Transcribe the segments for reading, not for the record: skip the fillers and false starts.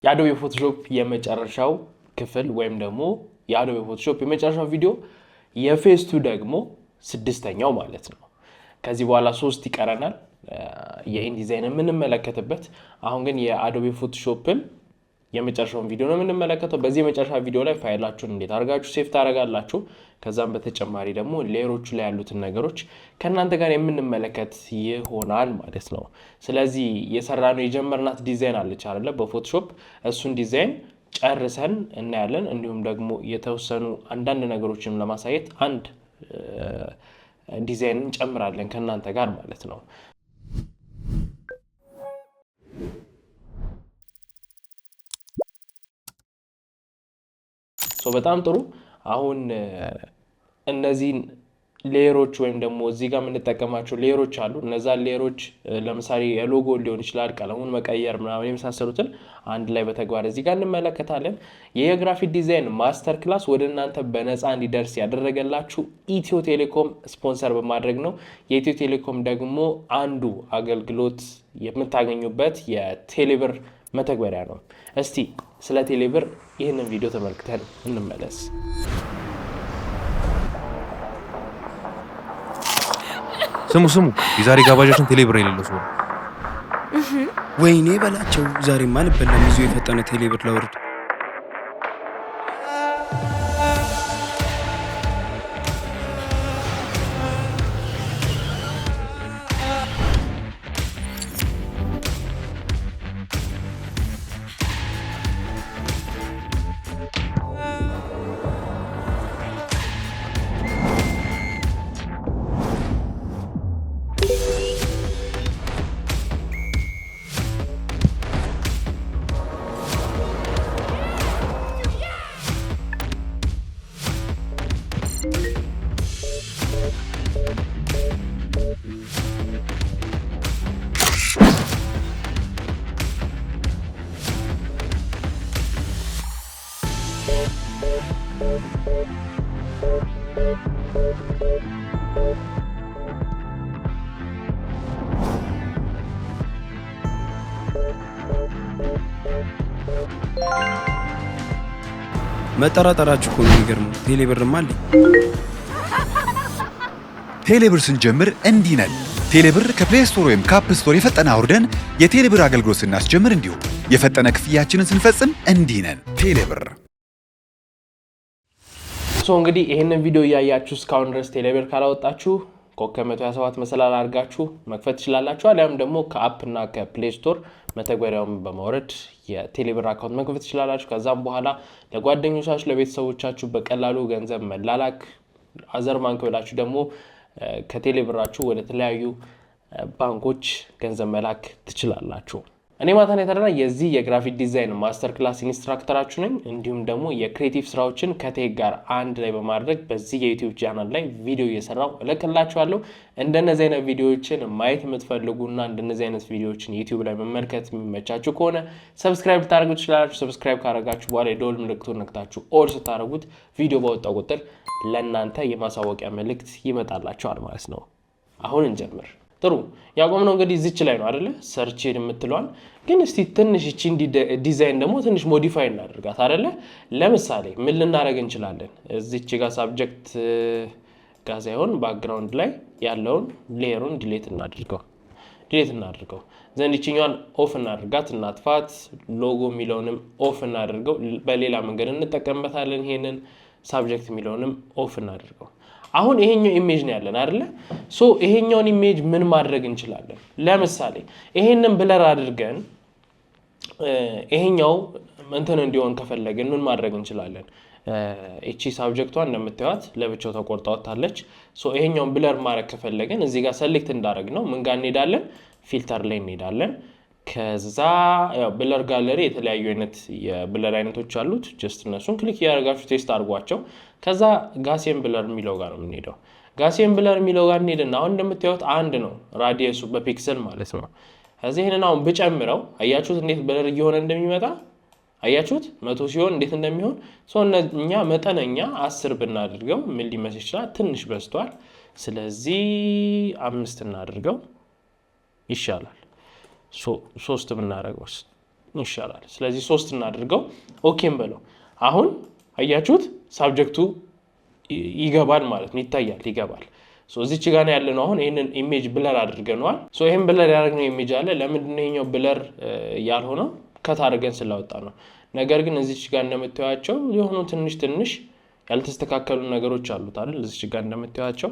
የአዶቤ ፎቶሾፕ የመጨረሻው ክፍል ወይም ደግሞ የአዶቤ ፎቶሾፕ የመጨረሻው ቪዲዮ የፌዝ 2 ደግሞ ስድስተኛው ማለት ነው። ከዚህ በኋላ 3 ይቀረናል የኢንዲዛይን የምንመለከትበት። አሁን ግን የአዶቤ ፎቶሾፕን የመጨረሻውን ቪዲዮ ነው የምንመለከተው። በዚህ የመጨረሻ ቪዲዮ ላይ ፋይላችሁን እንዴት አድርጋችሁ ሴቭ ታደርጋላችሁ፣ ከዛም በተጨማሪ ደግሞ ሌየሮቹ ላይ ያሉትን ነገሮች ከእናንተ ጋር የምንመለከት ይሆናል ማለት ነው። ስለዚህ የሰራነው የጀመርናት ዲዛይን አለች አይደለ በፎቶሾፕ እሱን ዲዛይን ጨርሰን እናያለን። እንዲሁም ደግሞ የተወሰኑ አንዳንድ ነገሮችን ለማሳየት አንድ ዲዛይን እንጨምራለን ከእናንተ ጋር ማለት ነው። በጣም ጥሩ። አሁን እነዚህን ሌየሮች ወይም ደግሞ እዚህ ጋር የምንጠቀማቸው ሌየሮች አሉ። እነዛ ሌየሮች ለምሳሌ የሎጎ ሊሆን ይችላል፣ ቀለሙን መቀየር ምናምን የመሳሰሉትን አንድ ላይ በተግባር እዚህ ጋር እንመለከታለን። የግራፊክ ዲዛይን ማስተር ክላስ ወደ እናንተ በነፃ እንዲደርስ ያደረገላችሁ ኢትዮ ቴሌኮም ስፖንሰር በማድረግ ነው። የኢትዮ ቴሌኮም ደግሞ አንዱ አገልግሎት የምታገኙበት የቴሌብር መተግበሪያ ነው። እስቲ ስለ ቴሌብር ይህንን ቪዲዮ ተመልክተን እንመለስ። ስሙ የዛሬ ጋባዣችን ቴሌብር የሌለው ሰው። ወይኔ በላቸው ዛሬማ ልበላም ይዞ የፈጠነ ቴሌብር ለወርድ መጠራጠራችሁ እኮ ነው የሚገርመው። ቴሌብርም አለ። ቴሌብር ስንጀምር እንዲህ ነን። ቴሌብር ከፕሌይ ስቶር ወይም ከአፕ ስቶር የፈጠነ አውርደን የቴሌብር አገልግሎት ስናስጀምር እንዲሁም የፈጠነ ክፍያችንን ስንፈጽም እንዲህ ነን። ቴሌብር እንግዲህ ይሄንን ቪዲዮ እያያችሁ እስካሁን ድረስ ቴሌብር ካላወጣችሁ ኮከብ 127 መሰላል አድርጋችሁ መክፈት ትችላላችሁ። አሊያም ደግሞ ከአፕ እና ከፕሌይ ስቶር መተግበሪያውን በማውረድ የቴሌብር አካውንት መክፈት ትችላላችሁ። ከዛም በኋላ ለጓደኞቻችሁ ለቤተሰቦቻችሁ በቀላሉ ገንዘብ መላላክ፣ አዘር ባንክ ብላችሁ ደግሞ ከቴሌብራችሁ ወደ ተለያዩ ባንኮች ገንዘብ መላክ ትችላላችሁ። እኔ ማታን የተደራ የዚህ የግራፊክ ዲዛይን ማስተር ክላስ ኢንስትራክተራችሁ ነኝ። እንዲሁም ደግሞ የክሬቲቭ ስራዎችን ከቴክ ጋር አንድ ላይ በማድረግ በዚህ የዩቲዩብ ቻናል ላይ ቪዲዮ እየሰራው እለቅላችኋለሁ። እንደነዚህ አይነት ቪዲዮዎችን ማየት የምትፈልጉና እንደነዚህ አይነት ቪዲዮዎችን ዩቲዩብ ላይ መመልከት የሚመቻችሁ ከሆነ ሰብስክራይብ ታደርጉ ትችላላችሁ። ሰብስክራይብ ካደረጋችሁ በኋላ የደወል ምልክቱን ነክታችሁ ኦል ስታደርጉት ቪዲዮ ባወጣው ቁጥር ለእናንተ የማሳወቂያ መልእክት ይመጣላችኋል ማለት ነው። አሁን እንጀምር። ጥሩ ያቆምነው እንግዲህ እዚች ላይ ነው አይደለ? ሰርች የምትለዋል ግን እስቲ ትንሽ እቺ ዲዛይን ደግሞ ትንሽ ሞዲፋይ እናደርጋት አይደለ? ለምሳሌ ምን ልናደርግ እንችላለን? እዚች ጋር ሳብጀክት ጋር ሳይሆን ባክግራውንድ ላይ ያለውን ሌየሩን ዲሌት እናድርገው ዘንድ ይችኛዋን ኦፍ እናድርጋት፣ እናጥፋት። ሎጎ የሚለውንም ኦፍ እናድርገው። በሌላ መንገድ እንጠቀምበታለን። ይሄንን ሳብጀክት የሚለውንም ኦፍ እናድርገው። አሁን ይሄኛው ኢሜጅ ነው ያለን አይደለ? ይሄኛውን ኢሜጅ ምን ማድረግ እንችላለን? ለምሳሌ ይሄንን ብለር አድርገን ይሄኛው እንትን እንዲሆን ከፈለግን ምን ማድረግ እንችላለን? እቺ ሳብጀክቷን እንደምታዩት ለብቻው ተቆርጣ ወጣለች። ይሄኛውን ብለር ማድረግ ከፈለግን እዚህ ጋር ሰሌክት እንዳደረግ ነው ምን ጋር እንሄዳለን? ፊልተር ላይ እንሄዳለን። ከዛ ያው ብለር ጋለሪ የተለያዩ አይነት የብለር አይነቶች አሉት። ጀስት እነሱን ክሊክ ያደርጋችሁ ቴስት አድርጓቸው። ከዛ ጋሲየን ብለር የሚለው ጋር ነው የምንሄደው። ጋሲየን ብለር የሚለው ጋር እንሄድና አሁን እንደምታዩት አንድ ነው ራዲየሱ በፒክሰል ማለት ነው። ከዚህ ይሄንን አሁን ብጨምረው አያችሁት እንዴት ብለር እየሆነ እንደሚመጣ አያችሁት? 100 ሲሆን እንዴት እንደሚሆን እኛ መጠነኛ 10 ብናደርገው ምን ሊመስል ይችላል? ትንሽ በዝቷል። ስለዚህ 5 እናድርገው ይሻላል። 3 ብናደርገውስ ይሻላል። ስለዚህ 3 እናድርገው። ኦኬም በለው። አሁን አያችሁት ሳብጀክቱ ይገባል ማለት ነው። ይታያል፣ ይገባል። እዚች ጋር ነው ያለነው። አሁን ይሄንን ኢሜጅ ብለር አድርገነዋል። ይሄን ብለር ያደረግነው ኢሜጅ አለ። ለምንድን ነው ይሄኛው ብለር ያልሆነው? ከት አድርገን ስላወጣ ነው። ነገር ግን እዚች ጋር እንደምታዩቸው የሆኑ ትንሽ ያልተስተካከሉ ነገሮች አሉት አይደል? እዚች ጋር እንደምታዩቸው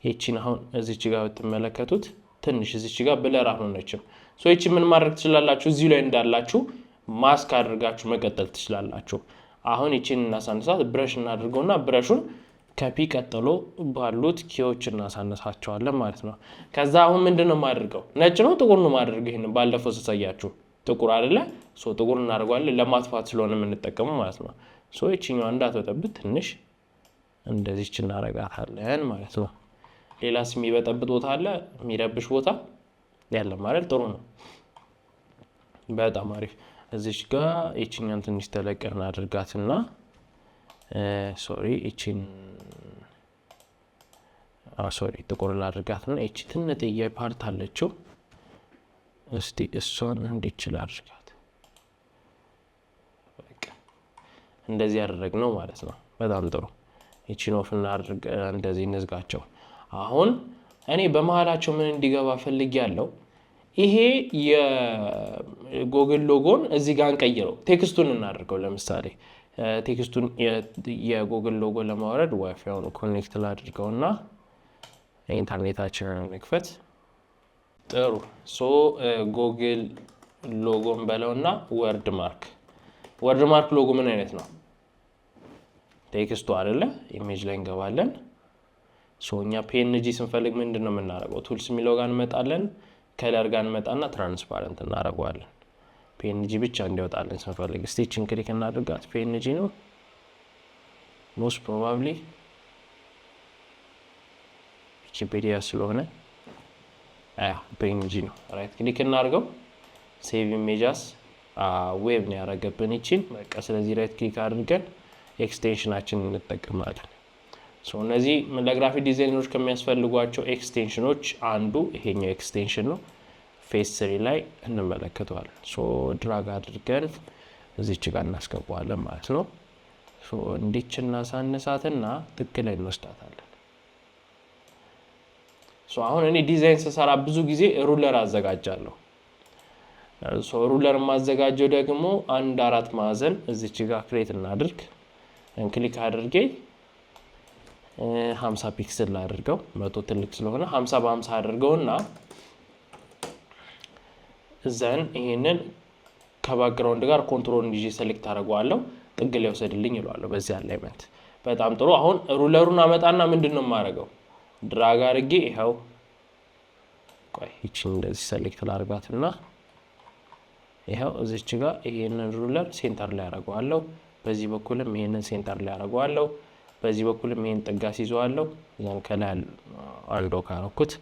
ይቺን አሁን እዚች ጋር ብትመለከቱት ትንሽ እዚች ጋር ብለር አልሆነችም። ይቺ ምን ማድረግ ትችላላችሁ? እዚሁ ላይ እንዳላችሁ ማስክ አድርጋችሁ መቀጠል ትችላላችሁ። አሁን ይቺን እናሳንሳት፣ ብረሽ እናድርገውና ብረሹን ከፒ ቀጥሎ ባሉት ኪዎች እናሳነሳቸዋለን ማለት ነው። ከዛ አሁን ምንድነው የማደርገው? ነጭ ነው ጥቁር ነው የማደርገው? ይሄን ባለፈው ሳሳያችሁ ጥቁር አይደለ? ጥቁር እናደርገዋለን ለማጥፋት ስለሆነ የምንጠቀመው ማለት ነው። ይቺኛዋ እንዳትወጣብት ትንሽ እንደዚች እናረጋታለን ማለት ነው። ሌላስ የሚበጠብጥ ቦታ አለ? የሚረብሽ ቦታ ያለ ማለት ጥሩ ነው። በጣም አሪፍ። እዚች ጋር ይቺኛን ትንሽ ተለቀን አድርጋትና ይቺን ጥቁር ላድርጋትና ይቺ ትንጥዬ ፓርት አለችው። እስቲ እሷን እንዲችል አድርጋት። እንደዚህ ያደረግነው ማለት ነው። በጣም ጥሩ። ይቺን ኦፍ እናድርግ፣ እንደዚህ እንዝጋቸው። አሁን እኔ በመሃላቸው ምን እንዲገባ ፈልጌያለሁ። ይሄ የጎግል ሎጎን እዚህ ጋር እንቀይረው፣ ቴክስቱን እናደርገው። ለምሳሌ ቴክስቱን የጎግል ሎጎ ለማውረድ ዋይፋዩን ኮኔክት ላድርገውና ኢንተርኔታችንን እንክፈት። ጥሩ። ጎግል ሎጎን በለውና ወርድ ማርክ ሎጎ ምን አይነት ነው? ቴክስቱ አይደለ? ኢሜጅ ላይ እንገባለን። እኛ ፒኤንጂ ስንፈልግ ምንድን ነው የምናደርገው? ቱልስ የሚለው ጋር እንመጣለን፣ ከለር ጋር እንመጣና ትራንስፓረንት እናደርገዋለን። ፒኤንጂ ብቻ እንዲወጣለን ስንፈልግ ስቲችን ክሊክ እናድርጋት። ፒኤንጂ ነው ሞስት ፕሮባብሊ ዊኪፔዲያ ስለሆነ ፒኤንጂ ነው። ራይት ክሊክ እናድርገው። ሴቭ ኢሜጃስ ዌብ ነው ያደረገብን ይችን በቃ። ስለዚህ ራይት ክሊክ አድርገን ኤክስቴንሽናችን እንጠቀማለን። እነዚህ ለግራፊክ ዲዛይነሮች ከሚያስፈልጓቸው ኤክስቴንሽኖች አንዱ ይሄኛው ኤክስቴንሽን ነው። ፌስ 3 ላይ እንመለከተዋለን። ድራግ አድርገን እዚች ጋር እናስገባዋለን ማለት ነው። እንዲች እናሳንሳትና ጥግ ላይ እንወስዳታለን። አሁን እኔ ዲዛይን ስሰራ ብዙ ጊዜ ሩለር አዘጋጃለሁ። ሩለር የማዘጋጀው ደግሞ 1/4 ማዕዘን እዚች ጋር ክሬት እናድርግ። ክሊክ አድርጌ 50 ፒክስል አድርገው፣ 100 ትልቅ ስለሆነ 50 በ50 አድርገውና ዘን ይሄንን ከባክግራውንድ ጋር ኮንትሮል እንዲጂ ሴሌክት አደርገዋለሁ። ጥግ ላይ ወሰድልኝ ይሏለሁ በዚህ አላይመንት። በጣም ጥሩ። አሁን ሩለሩን አመጣና ምንድነው የማደርገው? ድራግ አድርጌ ይሄው ይቺን እንደዚህ ሴሌክት ላድርጋትና ይሄው እዚች ጋር ይሄንን ሩለር ሴንተር ላይ አደርገዋለሁ። በዚህ በኩልም ይሄንን ሴንተር ላይ አደርገዋለሁ። በዚህ በኩልም ይሄን ጥጋስ ይዘዋለሁ። ያን ከላይ አንዶ ካረኩት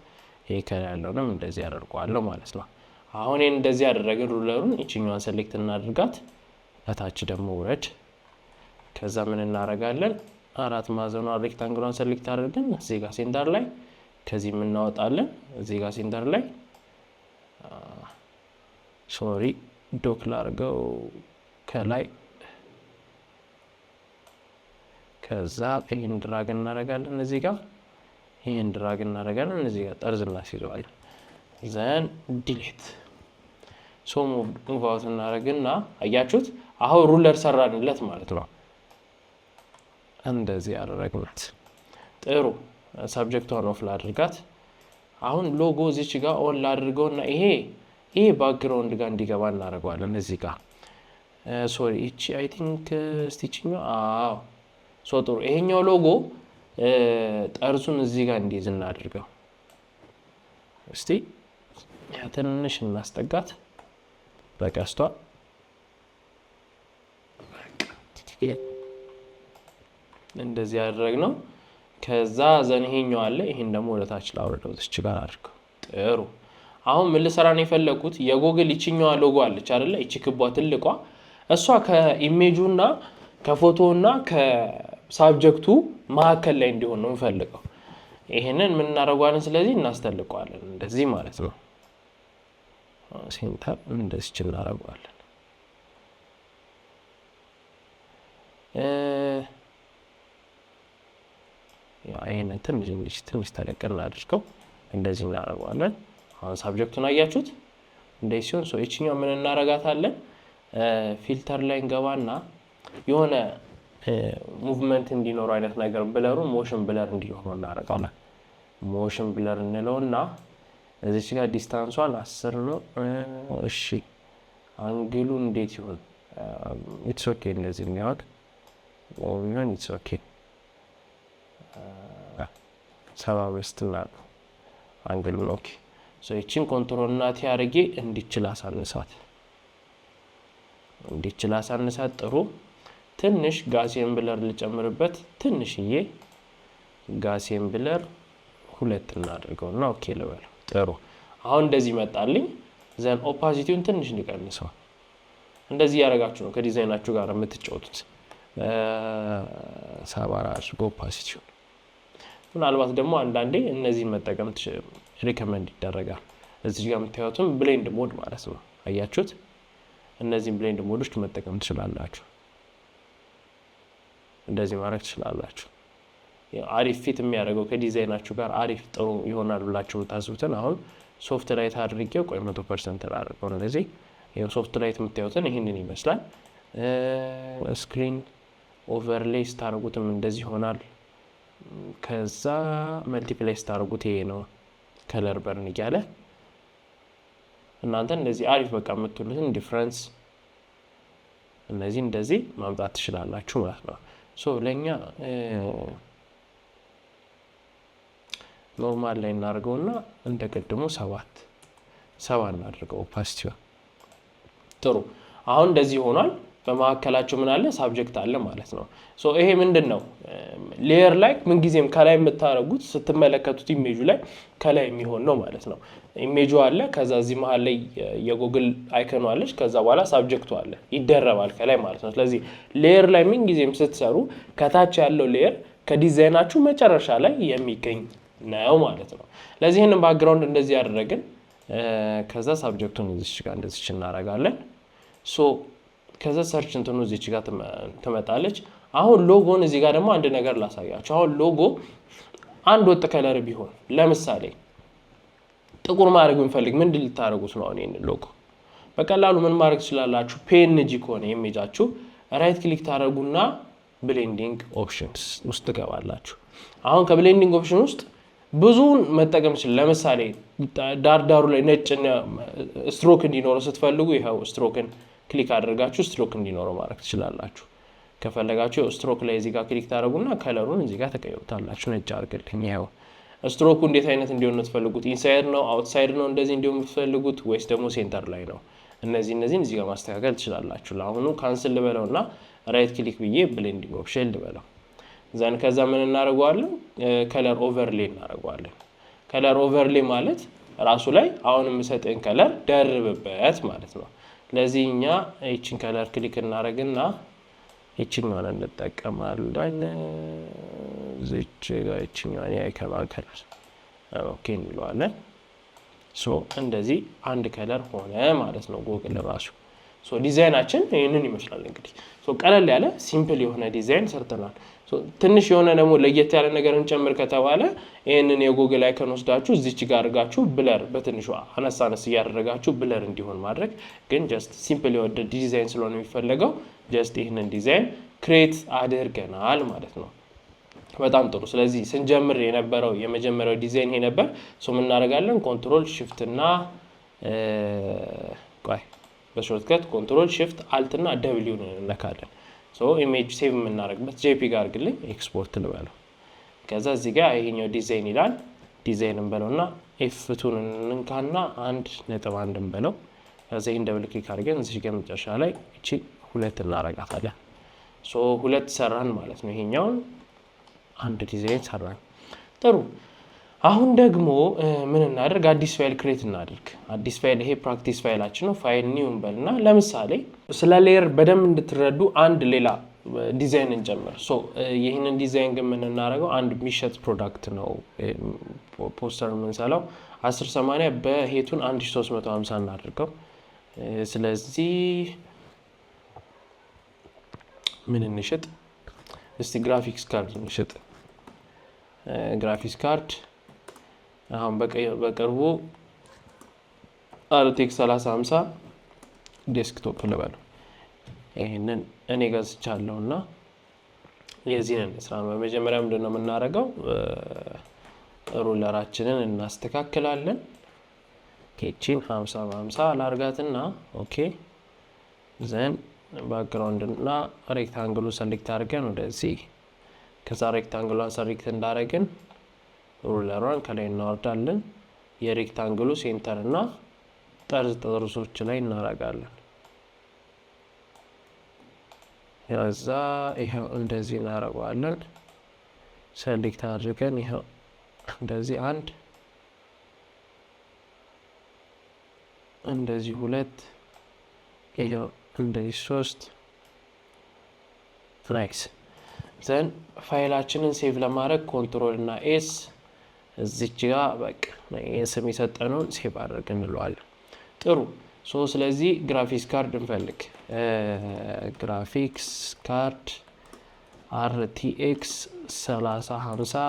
ይሄ ከላይ ያለውንም እንደዚህ አደርገዋለሁ ማለት ነው። አሁን ይሄን እንደዚህ ያደረግን ሩለሩን ይችኛዋን ሴሌክት እናድርጋት። ለታች ደግሞ ውረድ። ከዛ ምን እናደርጋለን? 4 ማዕዘኗ ሬክታንግሏን ሴሌክት አድርገን እዚህ ጋር ሴንተር ላይ ከዚህ ምን እናወጣለን? እዚህ ጋር ሴንተር ላይ ዶክ ላድርገው ከላይ። ከዛ ይሄን ድራግ እናደርጋለን እዚህ ጋር፣ ይሄን ድራግ እናደርጋለን እዚህ ጋር፣ ጠርዝ እናስይዘዋለን። ዘን ዲሊት ሙቭ አውት እናደርግና አያችሁት? አሁን ሩለር ሰራንለት ማለት ነው። እንደዚህ ያደረግናት። ጥሩ። ሳብጀክቷን ኦፍ ላድርጋት። አሁን ሎጎ እዚች ጋር ኦን ላድርገውና ይሄ ባክግራውንድ ጋር እንዲገባ እናደርገዋለን እዚህ ጋር። እቺ አይ ቲንክ ስቲችኛው ጥሩ። ይሄኛው ሎጎ ጠርዙን እዚህ ጋር እንዲይዝ እናድርገው። እስቲ ትንሽ እናስጠጋት በቀስቷ። እንደዚህ ያደረግነው። ከዛ ዘን ይሄኛው አለ። ይሄን ደግሞ ወደ ታች ላውርደው እዚህ ጋር አድርገው። ጥሩ። አሁን ምን ልሰራ ነው የፈለኩት? የጎግል ይችኛዋ ሎጎ አለች አይደለ? እቺ ክቧ ትልቋ፣ እሷ ከኢሜጁና ከፎቶና ከሳብጀክቱ መካከል ላይ እንዲሆን ነው የምፈልገው። ይሄንን ምን እናደርጋለን? ስለዚህ እናስተልቀዋለን እንደዚህ ማለት ነው። ሴንተር እንደዚህ እናደርጋለን። ይሄን ትንሽ ተለቀና አድርገው እንደዚህ እናደርጋለን አሁን ሳብጀክቱን አያችሁት እንደዚህ ሲሆን ሶ እቺኛው ምን እናረጋታለን ፊልተር ላይ እንገባና የሆነ ሙቭመንት እንዲኖር አይነት ነገር ብለሩ ሞሽን ብለር እንዲኖር እናረጋለን ሞሽን ብለር እንለውና እዚህ ጋር ዲስታንሷን 10 ነው እሺ አንግሉ እንዴት ይሆን ኢትስ ኦኬ እንደዚህ ነው ኦቪን ኢትስ ኦኬ ሰባ ወስትላ አንግሉ ኦኬ ሶ እቺን ኮንትሮል ናት ያርጌ እንዲችል አሳንሳት ጥሩ ትንሽ ጋሲየን ብለር ልጨምርበት ትንሽዬ ጋሲየን ብለር ሁለት እናድርገውና ኦኬ ልበል ጥሩ አሁን እንደዚህ መጣልኝ ዘን ኦፓሲቲውን ትንሽ እንቀንሰው እንደዚህ ያረጋችሁ ነው ከዲዛይናችሁ ጋር የምትጫወቱት ሳባራሽ ኦፓሲቲው ምናልባት ደግሞ አንዳንዴ እነዚህ መጠቀም ሪከመንድ ይደረጋል እዚህ ጋር የምታዩትም ብሌንድ ሞድ ማለት ነው አያችሁት እነዚህ ብሌንድ ሞዶች መጠቀም ትችላላችሁ እንደዚህ ማድረግ ትችላላችሁ አሪፍ ፊት የሚያደርገው ከዲዛይናችሁ ጋር አሪፍ ጥሩ ይሆናል ብላችሁ ታስቡትን አሁን ሶፍት ላይት አድርጌው ቆይ 100% አድርገው ነው ለዚህ ይሄው ሶፍት ላይት የምታዩትን ይሄንን ይመስላል ስክሪን ኦቨርሌይ ስታርጉትም እንደዚህ ይሆናል ከዛ መልቲፕላይ ስታርጉት ይሄ ነው ከለር በርን ይያለ እናንተ እንደዚህ አሪፍ በቃ የምትሉትን ዲፈረንስ እንደዚህ ማምጣት ትችላላችሁ ማለት ነው ሶ ለኛ ኖርማል ላይ እናርገውና እንደቀድሞ 7 እናድርገው ኦፓሲቲው ጥሩ አሁን እንደዚህ ሆኗል በማከላቸው ምን አለ ሳብጀክት አለ ማለት ነው ሶ ይሄ ምንድነው ሌየር ላይ ምን ጊዜም ከላይ የምታረጉት ስትመለከቱት ኢሜጁ ላይ ከላይ የሚሆን ነው ማለት ነው ኢሜጁ አለ ከዛ እዚህ መሃል ላይ የጉግል አይከኑ አለች ከዛ በኋላ ሳብጀክቱ አለ ይደረባል ከላይ ማለት ነው ስለዚህ ሌየር ላይ ምን ጊዜም ስትሰሩ ከታች ያለው ሌየር ከዲዛይናችሁ መጨረሻ ላይ የሚገኝ ነው ማለት ነው ለዚህ ይሄንን ባክግራውንድ እንደዚህ ያደረግን ከዛ ሳብጀክቱን እዚህ ጋር እንደዚህ እናረጋለን ሶ ከዛ ሰርች እንትኑ እዚህ ጋር ተመጣለች አሁን ሎጎን እዚህ ጋር ደግሞ አንድ ነገር ላሳያችሁ አሁን ሎጎ አንድ ወጥ ከለር ቢሆን ለምሳሌ ጥቁር ማድረግ ብንፈልግ ምን ልታረጉት ነው አሁን ይሄን ሎጎ በቀላሉ ምን ማድረግ ትችላላችሁ ፒኤንጂ ኮን ኢሜጃችሁ ራይት ክሊክ ታረጉና ብሌንዲንግ ኦፕሽንስ ውስጥ ትገባላችሁ አሁን ከብሌንዲንግ ኦፕሽን ውስጥ ብዙን መጠቀም ይችላል ለምሳሌ ዳርዳሩ ላይ ነጭና ስትሮክ እንዲኖር ስትፈልጉ ይሄው ስትሮክን ክሊክ አድርጋችሁ ስትሮክ እንዲኖር ማድረግ ትችላላችሁ ከፈለጋችሁ ስትሮክ ላይ እዚህ ጋር ክሊክ ታረጉና ከለሩን እዚህ ጋር ተቀይሩታላችሁ ነጭ አድርገልኝ ይሄው ስትሮኩ እንዴት አይነት እንዲሆን ትፈልጉት ኢንሳይድ ነው አውትሳይድ ነው እንደዚህ እንዲሆን ትፈልጉት ወይስ ደግሞ ሴንተር ላይ ነው እነዚህን እዚህ ጋር ማስተካከል ትችላላችሁ ለአሁኑ ካንስል ልበለውና ራይት ክሊክ ብዬ ብሌንዲንግ ኦፕሽን ልበለው ዘን ከዛ ምን እናደርጋለን ከለር ኦቨርሌይ እናደርጋለን ከለር ኦቨርሌይ ማለት ራሱ ላይ አሁን የምሰጠን ከለር ደርብበት ማለት ነው ለዚህኛ እቺን ከለር ክሊክ እናደርግና እቺን ማለት እንጠቀማለን እቺን ያኔ ከለር ኦኬ እንለዋለን ሶ እንደዚህ አንድ ከለር ሆነ ማለት ነው ጉግል ራሱ ሶ ዲዛይናችን ይሄንን ይመስላል እንግዲህ ሶ ቀለል ያለ ሲምፕል የሆነ ዲዛይን ሰርተናል ሶ ትንሽ የሆነ ደግሞ ለየት ያለ ነገር እንጨምር ከተባለ ይሄንን የጉግል አይከን ወስዳችሁ እዚች ጋር አድርጋችሁ ብለር በትንሹ አነሳነስ ያደረጋችሁ ብለር እንዲሆን ማድረግ ግን ጀስት ሲምፕል የሆነ ዲዛይን ስለሆነ የሚፈልገው ጀስት ይሄንን ዲዛይን ክሬት አድርገናል ማለት ነው በጣም ጥሩ ስለዚህ ስንጀምር የነበረው የመጀመሪያው ዲዛይን ይሄ ነበር ሶ ምን እናደርጋለን ኮንትሮል shift እና በሾርትከት ኮንትሮል shift alt እና w እንነካለን ሶ ኢሜጅ ሴቭ የምናደርግበት jpeg አድርግልኝ ኤክስፖርት ልበለው ከዛ እዚህ ጋር ይሄኛው ዲዛይን ይላል ዲዛይን እንበለውና f2 እንንካና 1.1 እንበለው ከዛ ይሄን ደብል ክሊክ አድርገን እዚህ ጋር መጨረሻ ላይ እቺ ሁለት እናረጋታለን ሶ ሁለት ሰራን ማለት ነው ይሄኛው አንድ ዲዛይን ሰራን ጥሩ አሁን ደግሞ ምን እናደርግ አዲስ ፋይል ክሬት እናድርግ አዲስ ፋይል ይሄ ፕራክቲስ ፋይላችን ነው ፋይል ኒው እንበልና ለምሳሌ ስለ ሌየር በደም እንድትረዱ አንድ ሌላ ዲዛይን እንጀምር ሶ ይሄንን ዲዛይን ግን ምን እናደርገው አንድ ሚሸጥ ፕሮዳክት ነው ፖስተር ምንሰላው 1080 በሄቱን 1350 እናድርገው ስለዚህ ምን እንሽጥ እስቲ ግራፊክስ ካርድ እንሽጥ ግራፊክስ ካርድ አሁን በቅርቡ RTX 3050 ዴስክቶፕ ልበለው ይሄንን እኔ ገዝቻለሁና የዚህን ስራ በመጀመሪያ ምንድነው የምናደርገው ሩለራችንን እናስተካክላለን ኬቺን 50 በ50 ላርጋትና ኦኬ ዘን ባክግራውንድ እና ሬክታንግሉ ሰሌክት አድርገን ወደዚህ ከዛ ሬክታንግሉን ሰሌክት እንዳደረግን ሩለሩን ከላይ እናወርዳለን የሬክታንግሉ ሴንተር እና ጠርዞች ላይ እናረጋለን ያዛ ይሄው እንደዚህ እናረጋለን ሰሌክት አድርገን ይሄው እንደዚህ አንድ እንደዚህ ሁለት ይሄው እንደዚህ ሶስት ናይስ ዘን ፋይላችንን ሴቭ ለማድረግ ኮንትሮል እና ኤስ እዚች ጋር በቃ ስም የሰጠነውን ሴቭ አድርገን እንለዋለን ጥሩ ስለዚህ ግራፊክስ ካርድ እንፈልግ ግራፊክስ ካርድ RTX 3050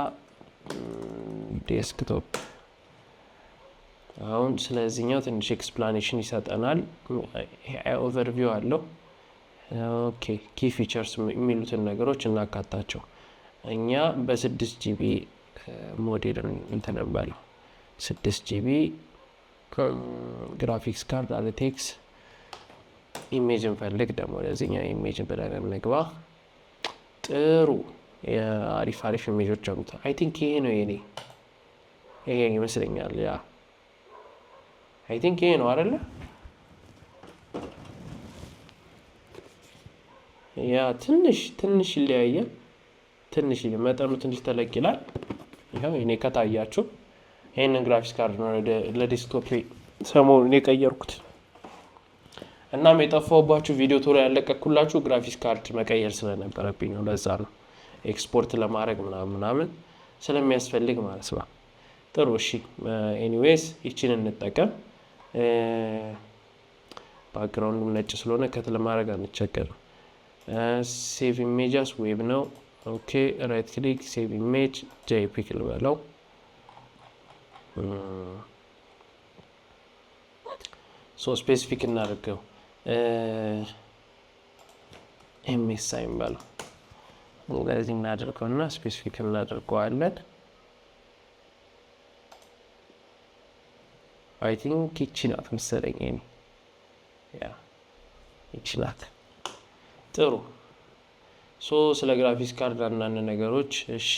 ዴስክቶፕ አሁን ስለዚህኛው ትንሽ ኤክስፕላኔሽን ይሰጠናል ኦቨርቪው አለው ኦኬ ኪ ፊቸርስ የሚሉትን ነገሮች እናካታቸው እኛ በ6 GB ሞዴል እንተነበለው 6 GB ግራፊክስ ካርድ RTX ኢሜጅ እንፈልግ ደግሞ ለዚህኛው ኢሜጅ ብለን እንግባ ጥሩ የአሪፍ ኢሜጆች አሉት አይ ቲንክ ይሄ ነው የኔ ይሄ ይመስለኛል ያ አይ ቲንክ ይሄ ነው አይደለ ያ ትንሽ ይለያያል ትንሽ መጠኑ ትንሽ ተለቅ ይላል ይሄው እኔ ከታያችሁ ይሄንን ግራፊክስ ካርድ ነው ለዲስክቶፕ ሰሞኑን የቀየርኩት እናም የጠፋውባችሁ ቪዲዮ ቶሎ ያለቀኩላችሁ ግራፊክስ ካርድ መቀየር ስለነበረብኝ ነው ለዛ ነው ኤክስፖርት ለማድረግ ምናምን ስለሚያስፈልግ ማለት ነው ጥሩ እሺ ኤኒዌይስ ይቺን እንጠቀም ባክግራውንዱ ነጭ ስለሆነ ከት ለማድረግ አንቸገርም ሴቭ ኢሜጅስ ዌብ ነው ኦኬ ራይት ክሊክ ሴቭ ኢሜጅ JPEG ልበለው ስፔሲፊክ እናድርገው MSI እንበለው ለዚህ እናድርገውና ስፔሲፊክ እናድርገዋለን I think ይቺ ናት መሰለኝ ያ ይቺ ናት ጥሩ ስለ ግራፊክስ ካርድ አንዳንድ ነገሮች እሺ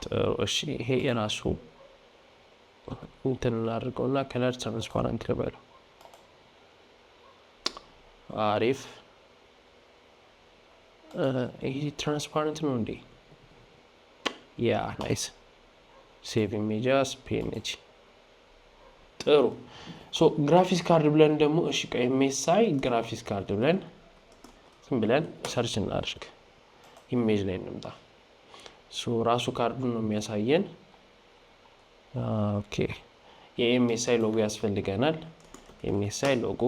ጥሩ እሺ ይሄ የራሱ እንትን እናድርገውና ከለር ትራንስፓረንት ልበለው አሪፍ ይሄ ትራንስፓረንት ነው እንዴ ያ ናይስ ሴቭ ኢሜጅስ PNG ጥሩ ግራፊክስ ካርድ ብለን ደግሞ እሺ MSI ግራፊክስ ካርድ ብለን ዝም ብለን ሰርች እናድርግ ኢሜጅ ላይ እንምጣ ራሱ ካርዱን ነው የሚያሳየን ኦኬ የMSI ሎጎ ያስፈልገናል MSI ሎጎ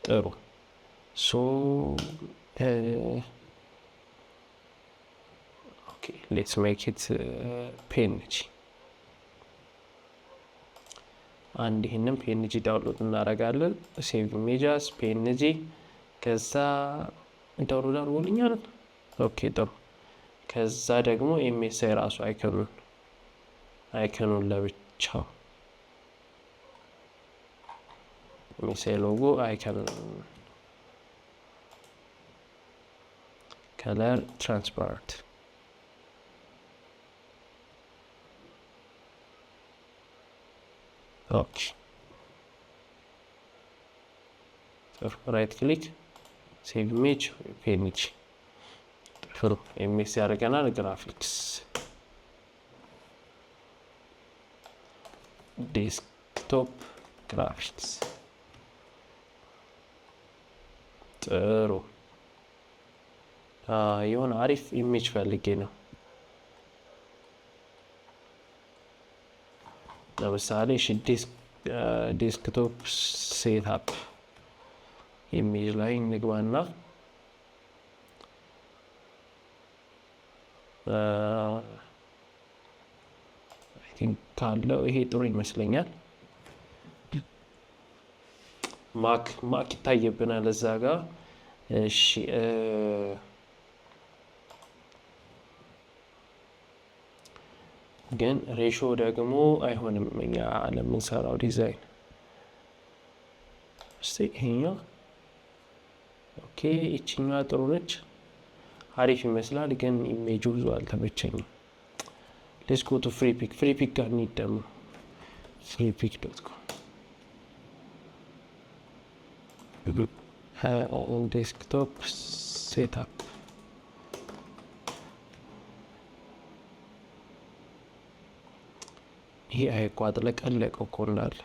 ጥሩ okay let's make it PNG አንድ ይሄንን PNG ዳውንሎድ እናደርጋለን ሴቭ ኢሜጅስ PNG ከዛ ዳውንሎድ አድርጎልኛል ኦኬ ጥሩ ከዛ ደግሞ MSI ራሱ አይከኑን ለብቻው MSI ሎጎ አይከን color transparent okay right click save image PNG MSI ያደርገናል graphics desktop graphics ጥሩ የሆነ አሪፍ ኢሜጅ ፈልጌ ነው ለምሳሌ ዴስክቶፕ ሴትአፕ ኢሜጅ ላይ እንግባና አይ ቲንክ ካለው ይሄ ጥሩ ይመስለኛል። ማክ ይታየብናል እዛ ጋር። እሺ ግን ሬሾ ደግሞ አይሆንም እኛ ለምንሰራው ዲዛይን። እስቲ ይሄኛው ኦኬ፣ ይችኛዋ ጥሩ ነች፣ አሪፍ ይመስላል። ግን ኢሜጁ ብዙ አልተመቸኝም። ሌትስ ጎ ቱ ፍሪ ፒክ ጋር እንሂድ ደግሞ freepik.com ዴስክቶፕ ሴትአፕ ይሄ አይቋጥለቀለቀው እኮ እንዳለ።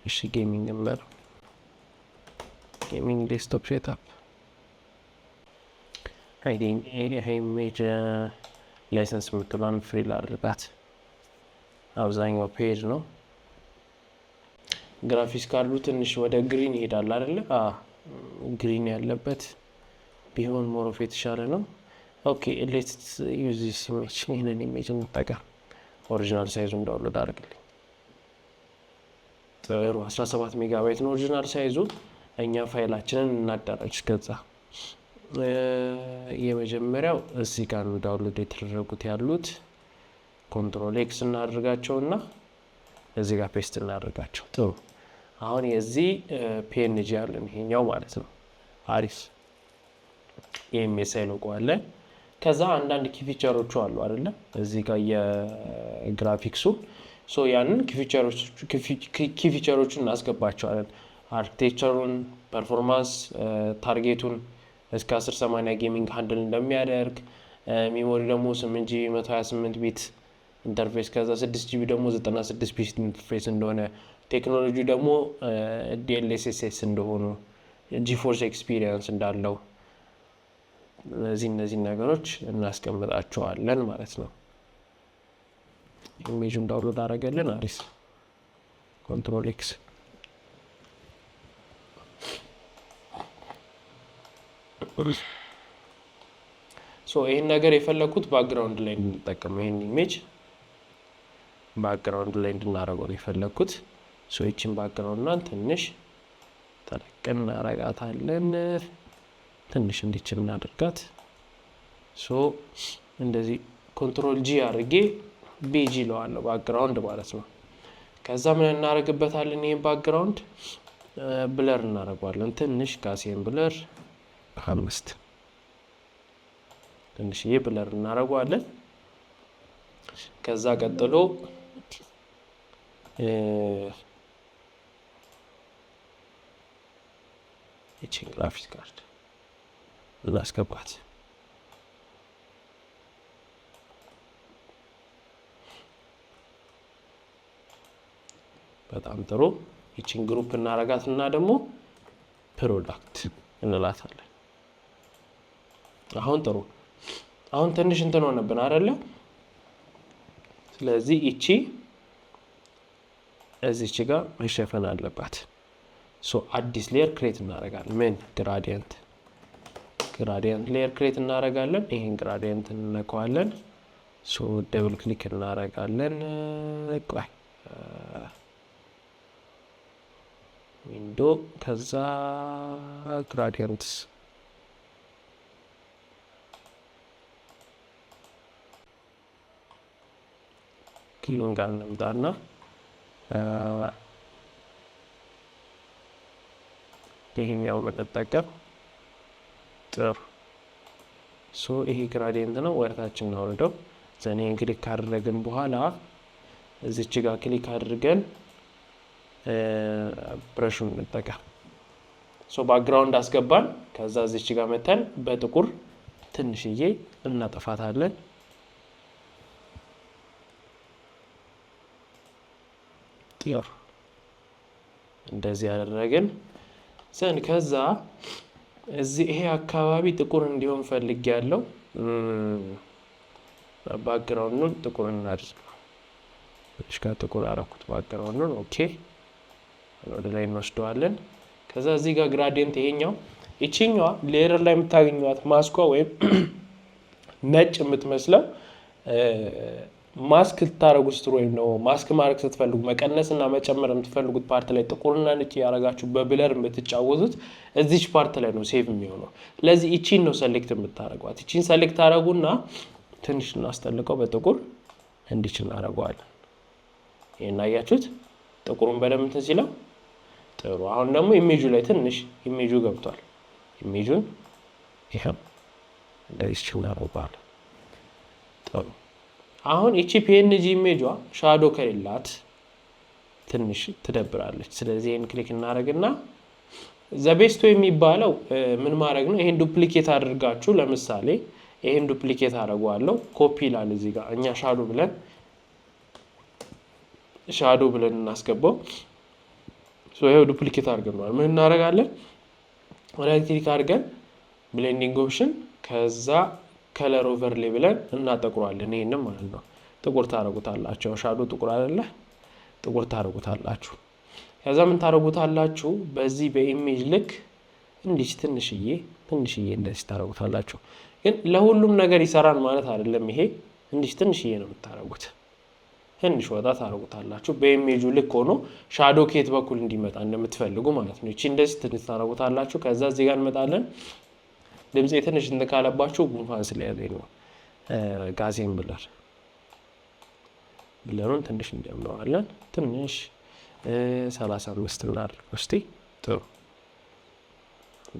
እሺ ጌሚንግ ነበር፣ ጌሚንግ ዴስክቶፕ ሴትአፕ ይሄ ኢሜጅ ላይሰንስ የምትሏን ፍሪ ላድርጋት። አብዛኛው ፔጅ ነው። ግራፊክስ ካሉ ትንሽ ወደ ግሪን ይሄዳል አይደለ? ግሪን ያለበት ቢሆን ሞሮፍ የተሻለ ነው። ኦኬ ሌትስ ዩዝ ዚስ ኢሜጅ። ይህንን ኢሜጅ እንጠቀም። ኦሪጂናል ሳይዙ ዳውንሎድ አድርግልኝ። 17 ሜጋባይት ነው ኦሪጂናል ሳይዙ። እኛ ፋይላችንን እናዳራጅ። ከዛ የመጀመሪያው እዚህ ጋር ነው ዳውንሎድ የተደረጉት ያሉት። ኮንትሮል ኤክስ እናደርጋቸውና እዚህ ጋር ፔስት እናደርጋቸው። ጥሩ። አሁን የዚህ ፒኤንጂ ያለን ይሄኛው ማለት ነው። አሪፍ የኤምኤስአይ ሎጎ አለ። ከዛ አንዳንድ ኪ ፊቸሮቹ አሉ አይደለ? እዚህ ጋር የግራፊክሱ ያንን ኪ ፊቸሮቹን እናስገባቸዋለን። አርኪቴክቸሩን፣ ፐርፎርማንስ፣ ታርጌቱን እስከ 1080 ጌሚንግ ሃንድል እንደሚያደርግ፣ ሜሞሪ ደግሞ 8 ጂቢ 128 ቢት ኢንተርፌስ፣ ከዛ 6 ጂቢ ደግሞ 96 ቢት ኢንተርፌስ እንደሆነ፣ ቴክኖሎጂ ደግሞ ዲኤልኤስኤስ እንደሆኑ፣ ጂፎርስ ኤክስፒሪየንስ እንዳለው እነዚህ ነገሮች እናስቀምጣቸዋለን ማለት ነው። ኢሜጁን ዳውንሎድ አደረገልን። አሪፍ ኮንትሮል ኤክስ ይህን ነገር የፈለኩት ባክግራውንድ ላይ እንድንጠቀም፣ ይህን ኢሜጅ ባክግራውንድ ላይ እንድናደርገው ነው የፈለኩት። ይችን ባክግራውንድና ትንሽ ተለቅ እናረጋታለን። ትንሽ እንዲችል እናደርጋት። እንደዚህ ኮንትሮል ጂ አድርጌ ቤጂ ለዋለሁ ባክግራውንድ ማለት ነው። ከዛ ምን እናደርግበታለን? ይህን ባክግራውንድ ብለር እናደርገዋለን። ትንሽ ጋሴን ብለር 5 ትንሽዬ ብለር እናደርገዋለን። ከዛ ቀጥሎ ይችን ግራፊክስ ካርድ እናስገባት። በጣም ጥሩ። ይችን ግሩፕ እናረጋትና ደግሞ ፕሮዳክት እንላታለን። አሁን ጥሩ። አሁን ትንሽ እንትን ሆነብን አይደለ? ስለዚህ ይቺ እዚች ጋር መሸፈን አለባት። አዲስ ሌየር ክሬት እናረጋለን። ምን ግራዲየንት ሌየር ክሬት እናረጋለን። ይሄን ግራዲየንት እንነካዋለን። ደብል ክሊክ እናረጋለን። ዊንዶ ከዛ ግራዲየንትስ ክሊን ጋር እንምጣና ይሄኛው መጠቀም ጥሩ። ይሄ ግራዲየንት ነው። ወደታችን እናወርደው። ዘኔን ክሊክ ካደረግን በኋላ እዚች ጋር ክሊክ አድርገን ብረሹን እንጠቀም። ባክግራውንድ አስገባን። ከዛ እዚች ጋር መተን በጥቁር ትንሽዬ እናጠፋታለን። ጥሩ። እንደዚህ ያደረግን ዘን ከዛ እዚህ ይሄ አካባቢ ጥቁር እንዲሆን ፈልግ ያለው ባክግራውንዱን ጥቁር እናድርግ። እሺ ጋር ጥቁር አደረኩት ባክግራውንዱን። ኦኬ ወደ ላይ እንወስደዋለን። ከዛ እዚህ ጋር ግራዲየንት ይሄኛው እቺኛዋ ሌየር ላይ የምታገኙት ማስኳ ወይም ነጭ የምትመስለው ማስክ ልታረጉ ስትሩ ወይም ነው ማስክ ማድረግ ስትፈልጉ መቀነስና መጨመር የምትፈልጉት ፓርት ላይ ጥቁርና ነጭ ያረጋችሁ በብለር የምትጫወቱት እዚች ፓርት ላይ ነው ሴቭ የሚሆነው። ስለዚህ እቺን ነው ሴሌክት የምታረጓት። እቺን ሴሌክት አረጉና ትንሽ እናስጠልቀው በጥቁር እንዲች እናረጋዋለን። ይሄን አያችሁት? ጥቁሩን በደንብ እንትን ሲለው ጥሩ። አሁን ደግሞ ኢሜጁ ላይ ትንሽ ኢሜጁ ገብቷል። ኢሜጁን ይሄም እንደዚህ እናረጋዋለን። ጥሩ። አሁን እቺ ፒኤንጂ ኢሜጇ ሻዶ ከሌላት ትንሽ ትደብራለች። ስለዚህ ይሄን ክሊክ እናደርግና ዘቤስቶ የሚባለው ምን ማድረግ ነው? ይሄን ዱፕሊኬት አድርጋችሁ ለምሳሌ ይሄን ዱፕሊኬት አደርገዋለሁ ኮፒ ይላል እዚህ ጋር እኛ ሻዶ ብለን እናስገባው። ሶ ይሄው ዱፕሊኬት አድርገናል። ምን እናደርጋለን? ራይት ክሊክ አድርገን ብሌንዲንግ ኦፕሽን ከዛ ከለር ኦቨርሌይ ብለን እናጠቁራለን። ይሄንን ማለት ነው ጥቁር ታረጉታላችሁ። ሻዶ ጥቁር አይደለ? ጥቁር ታረጉታላችሁ። ከዛ ምን ታረጉታላችሁ? በዚህ በኢሜጅ ልክ እንዲህ ትንሽዬ እንደዚህ ታረጉታላችሁ። ግን ለሁሉም ነገር ይሰራል ማለት አይደለም። ይሄ እንዲህ ትንሽዬ ነው የምታረጉት። ትንሽ ወጣ ታረጉታላችሁ። በኢሜጁ ልክ ሆኖ ሻዶ ከየት በኩል እንዲመጣ እንደምትፈልጉ ማለት ነው። እቺ እንደዚህ ትንሽ ታረጉታላችሁ። ከዛ እዚህ ጋር እንመጣለን። ድምጼ ትንሽ እንካለባችሁ ጉንፋን ስለያዘኝ ነው። ጋዜን ብለሩን ትንሽ እንጀምረዋለን። ትንሽ 35 እናድርገው እስቲ። ጥሩ።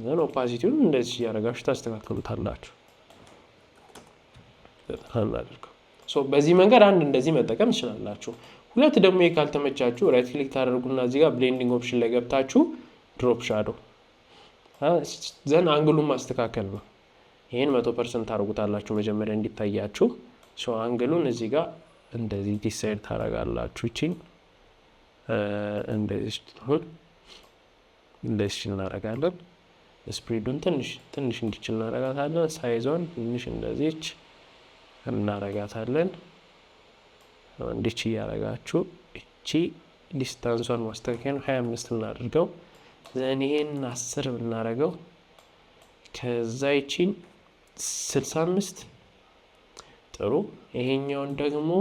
ዘን ኦፓሲቲውን እንደዚህ ያረጋችሁ ታስተካክሉታላችሁ። እናድርገው። ሶ በዚህ መንገድ አንድ እንደዚህ መጠቀም ትችላላችሁ። ሁለት ደግሞ ካልተመቻችሁ ራይት ክሊክ ታደርጉና እዚህ ጋር ብሌንዲንግ ኦፕሽን ላይ ገብታችሁ ድሮፕ ሻዶ ዘን አንግሉን ማስተካከል ነው። ይሄን 100% ታርጉታላችሁ መጀመሪያ እንዲታያችሁ። ሶ አንግሉን እዚህ ጋር እንደዚህ ዲሳይድ ታረጋላችሁ። እቺን እንደዚህ እናረጋለን። ስፕሪዱን ትንሽ እንዲችል እናረጋታለን። ሳይዟን ትንሽ እንደዚህች እናረጋታለን። እንዲች እያረጋችሁ እቺ ዲስታንሷን ማስተካከል 25 እናድርገው። ዘን ይሄን 10 ብናረገው ከዛ ይቺን 65 ጥሩ። ይሄኛውን ደግሞ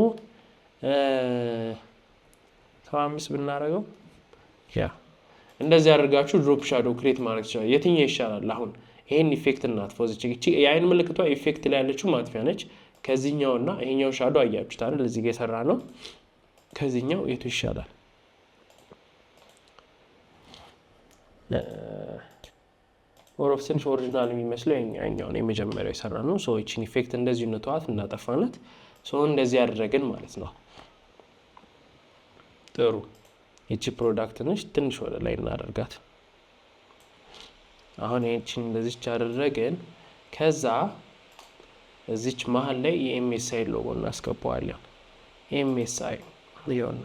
75 ብናረገው ያ እንደዚህ አድርጋችሁ ድሮፕ ሻዶ ክሬት ማድረግ ይችላል። የትኛው ይሻላል? አሁን ይሄን ኢፌክት እናጥፋው። እቺ የአይን ምልክቷ ኢፌክት ላይ ያለችው ማጥፊያ ነች። ከዚህኛውና ይሄኛው ሻዶ አያችሁት አይደል? እዚህ ጋር የሰራ ነው። ከዚህኛው የቱ ይሻላል? ኦሮፍስንሽ ኦሪጂናል የሚመስለው ያኛውን የመጀመሪያው የሰራ ነው። ሶ እቺን ኢፌክት እንደዚህ እንተዋት እናጠፋናት። ሶ እንደዚህ ያደረግን ማለት ነው። ጥሩ። እቺ ፕሮዳክት ነች። ትንሽ ወደ ላይ እናደርጋት። አሁን እቺን እንደዚህ አደረግን። ከዛ እዚች መሀል ላይ የኤምኤስአይ ሎጎ እናስገባዋለን። ኤምኤስአይ ይሆና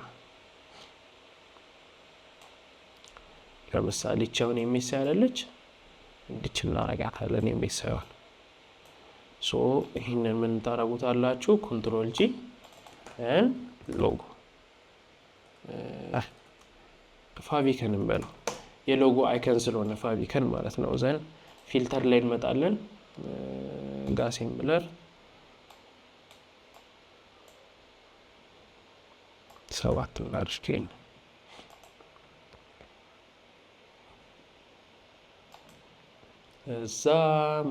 ለምሳሌ ቻውን ኤምኤስአይ አይደለች እንዲች እናረጋታለን። ኤምኤስአይዋን ሶ ይሄንን ምን ታረጉታላችሁ? ኮንትሮል ጂ ሎጎ ፋቢከን እንበለው የሎጎ አይከን ስለሆነ ፋቢከን ማለት ነው። ዘን ፊልተር ላይ እንመጣለን። ጋሴን ብለር 7 እናድርገን። እዛ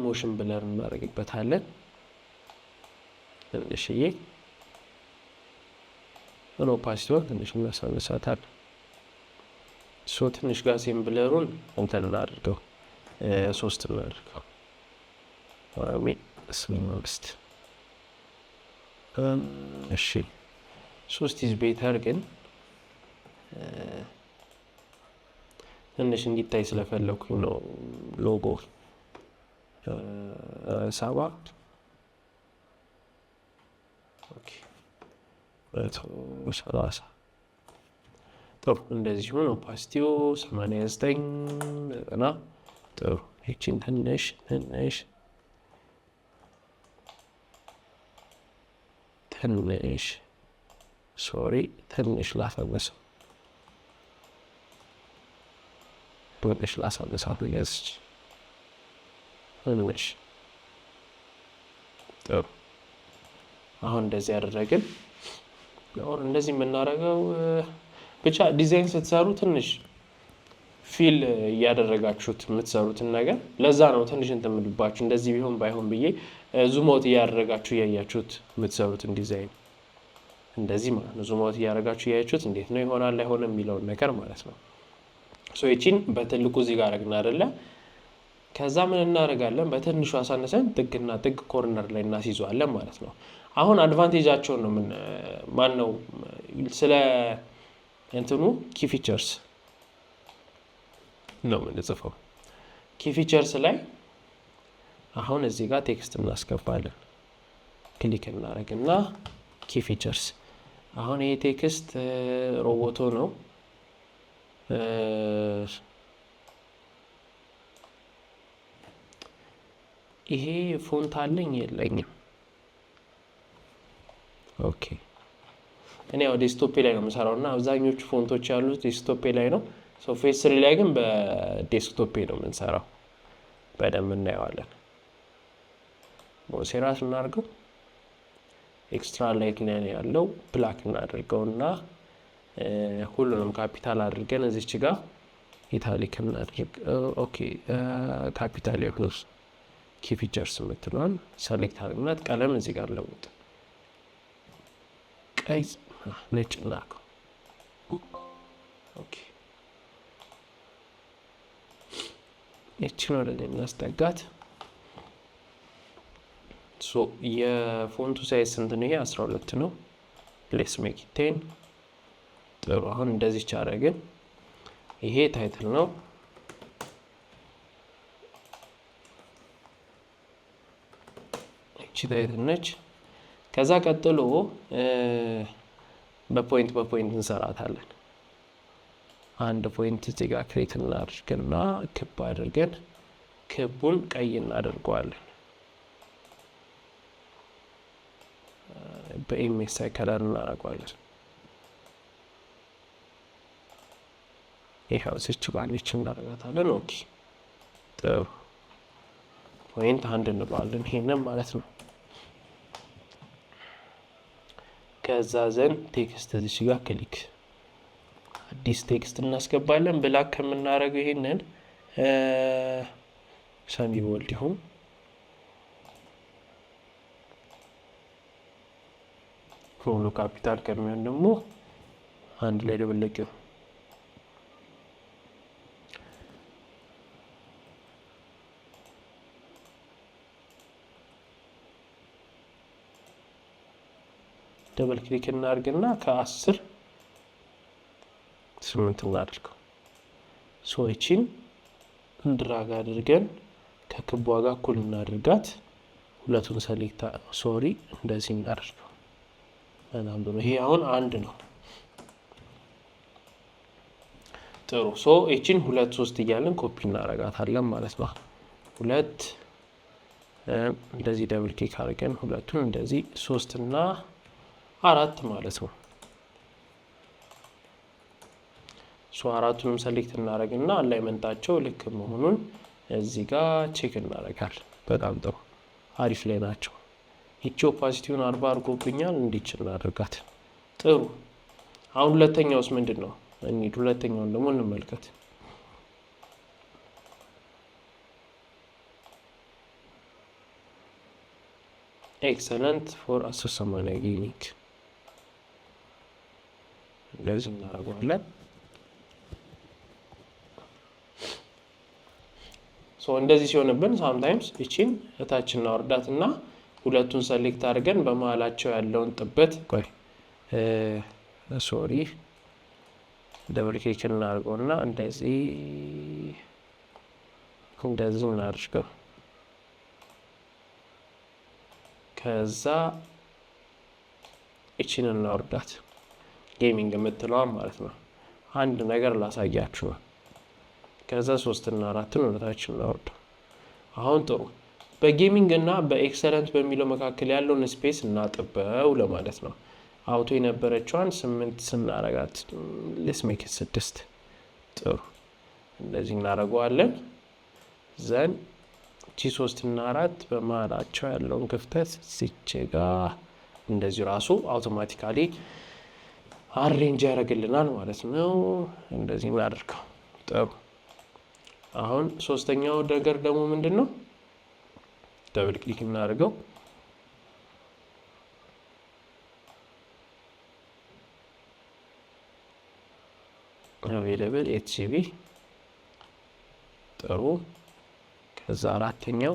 ሞሽን ብለር እናደርግበታለን። ትንሽዬ ኦፓሲቲውን ትንሽ እናሳንሳታለን። ሶ ትንሽ ጋሴን ብለሩን እንትን እናድርገው 3 እናድርገው። እሺ 3 ኢዝ ቤተር ግን ትንሽ እንዲታይ ስለፈለኩኝ ነው። ሎጎ 7 ኦኬ 30 ጥሩ። እንደዚህ ሆኖ ኦፓሲቲው 89 90 ጥሩ። እቺን ትንሽ ሶሪ ትንሽ ላፈመሰው ወደሽ ላሳነሳት ያዝች እንሽ ጥሩ አሁን እንደዚህ ያደረግን አሁን እንደዚህ የምናደርገው ብቻ ዲዛይን ስትሰሩ ትንሽ ፊል ያደረጋችሁት የምትሰሩትን ነገር ለዛ ነው ትንሽ እንትምልባችሁ እንደዚህ ቢሆን ባይሆን ብዬ ዙም አውት ያደረጋችሁ ያያችሁት የምትሰሩትን ዲዛይን እንደዚህ ማለት ነው ዙም አውት ያደረጋችሁ ያያችሁት እንዴት ነው ይሆናል አይሆንም የሚለው ነገር ማለት ነው ሶ እቺን በትልቁ እዚህ ጋር አረግና አይደለ ከዛ ምን እናደርጋለን በትንሹ አሳነሰን ጥግና ጥግ ኮርነር ላይ እናስይዟለን ማለት ነው አሁን አድቫንቴጃቸው ነው ምን ማን ነው ስለ እንትኑ ኪ ፊቸርስ ነው ምን ጽፈው ኪ ፊቸርስ ላይ አሁን እዚህ ጋር ቴክስት እናስገባለን ክሊክ እናደርግና ኪ ፊቸርስ አሁን ይሄ ቴክስት ሮቦቶ ነው ይሄ ፎንት አለኝ የለኝም ኦኬ እኔ ያው ዴስክቶፕ ላይ ነው የምሰራውና አብዛኞቹ ፎንቶች ያሉት ዴስክቶፕ ላይ ነው ሶ ፌስ 3 ላይ ግን በዴስክቶፕ ነው የምንሰራው በደንብ እናየዋለን ሞሴራስ እናድርገው ኤክስትራ ላይት ላይ ያለው ብላክ እናድርገውና ሁሉንም ካፒታል አድርገን እዚች ጋር ኢታሊክ እናድርግ ኦኬ ካፒታል ያክሎስ ኪ ፊቸርስ የምትለዋን ሰሌክት አድርግናት ቀለም እዚህ ጋር ለውጥ ቀይ ነጭ ላከው ኦኬ እቺን ወደ ላይ እናስጠጋት ሶ የፎንቱ ሳይዝ ስንት ነው ይሄ 12 ነው ሌትስ ሜክ ኢት 10 ጥሩ አሁን እንደዚህ ቻረግን ይሄ ታይትል ነው እቺ ታይትል ነች ከዛ ቀጥሎ በፖይንት እንሰራታለን አንድ ፖይንት እዚህ ጋር ክሬት እናድርግና ክብ አድርገን ክቡን ቀይ እናደርገዋለን በኤምኤስአይ ከለር እናደርገዋለን ይሄው እዚች ጋር እናደርጋታለን ኦኬ ጥሩ ፖይንት አንድ እንለዋለን ይሄንን ማለት ነው ከዛ ዘን ቴክስት እዚህ ጋር ክሊክ አዲስ ቴክስት እናስገባለን ብላክ ከምናደርገው ይሄንን ሰሚ ቦልድ ይሁን ሁሉ ካፒታል ከሚሆን ደግሞ አንድ ላይ ደብለቅ ደብል ክሊክ እናድርግና ከ10 8 እናድርገው ሶይቺን እንድራጋ አድርገን ከክቧ ጋር እኩል እናድርጋት ሁለቱን ሰሌክት ሶሪ እንደዚህ እናድርገው እናም ደግሞ ይሄ አሁን አንድ ነው ጥሩ ሶ እቺን 2 3 እያለን ኮፒ እናረጋታለን ማለት ነው ሁለት እንደዚህ ደብል ክሊክ አድርገን ሁለቱን እንደዚህ 3 እና 4 ማለት ነው ሶ አራቱንም ሰሌክት እናደርግና አላይመንታቸው ልክ መሆኑን እዚህ ጋር ቼክ እናደርጋለን በጣም ጥሩ አሪፍ ላይ ናቸው እቺ ኦፓሲቲውን 40 አድርጎብኛል እንዲችል እናደርጋት ጥሩ አሁን ሁለተኛውስ ምንድነው እንዴ ሁለተኛውን ደግሞ እንመልከት ኤክሰለንት ፎር 1080 ጌሚንግ ለዚህ እናደርጋለን ሶ እንደዚህ ሲሆንብን ሳምታይምስ እቺን እታችን እናወርዳትና ሁለቱን ሰሌክት አድርገን በመሃላቸው ያለውን ጥበት ቆይ ሶሪ ደብል ክሊክ እናድርገውና እንደዚህ እናድርገው ከዛ እቺን እናወርዳት ጌሚንግ የምትለዋ ማለት ነው አንድ ነገር ላሳያችሁ ነው ከዛ 3 እና 4 ወደታችን እናወርድ አሁን ጥሩ በጌሚንግ እና በኤክሰለንት በሚለው መካከል ያለውን ስፔስ እናጥበው ለማለት ነው አውቶ የነበረችዋን 8 ስናረጋት ሌትስ ሜክ ኢት 6 ጥሩ እንደዚህ እናደርገዋለን። ዘን ቺ 3 እና 4 በመሃላቸው ያለውን ክፍተት እዚች ጋር እንደዚህ ራሱ አውቶማቲካሊ አሬንጅ ያደርግልናል ማለት ነው። እንደዚህ እናደርገው። ጥሩ። አሁን ሶስተኛው ነገር ደግሞ ምንድነው? ደብል ክሊክ እናደርገው። አቬለብል ኤችሲቪ ጥሩ። ከዛ አራተኛው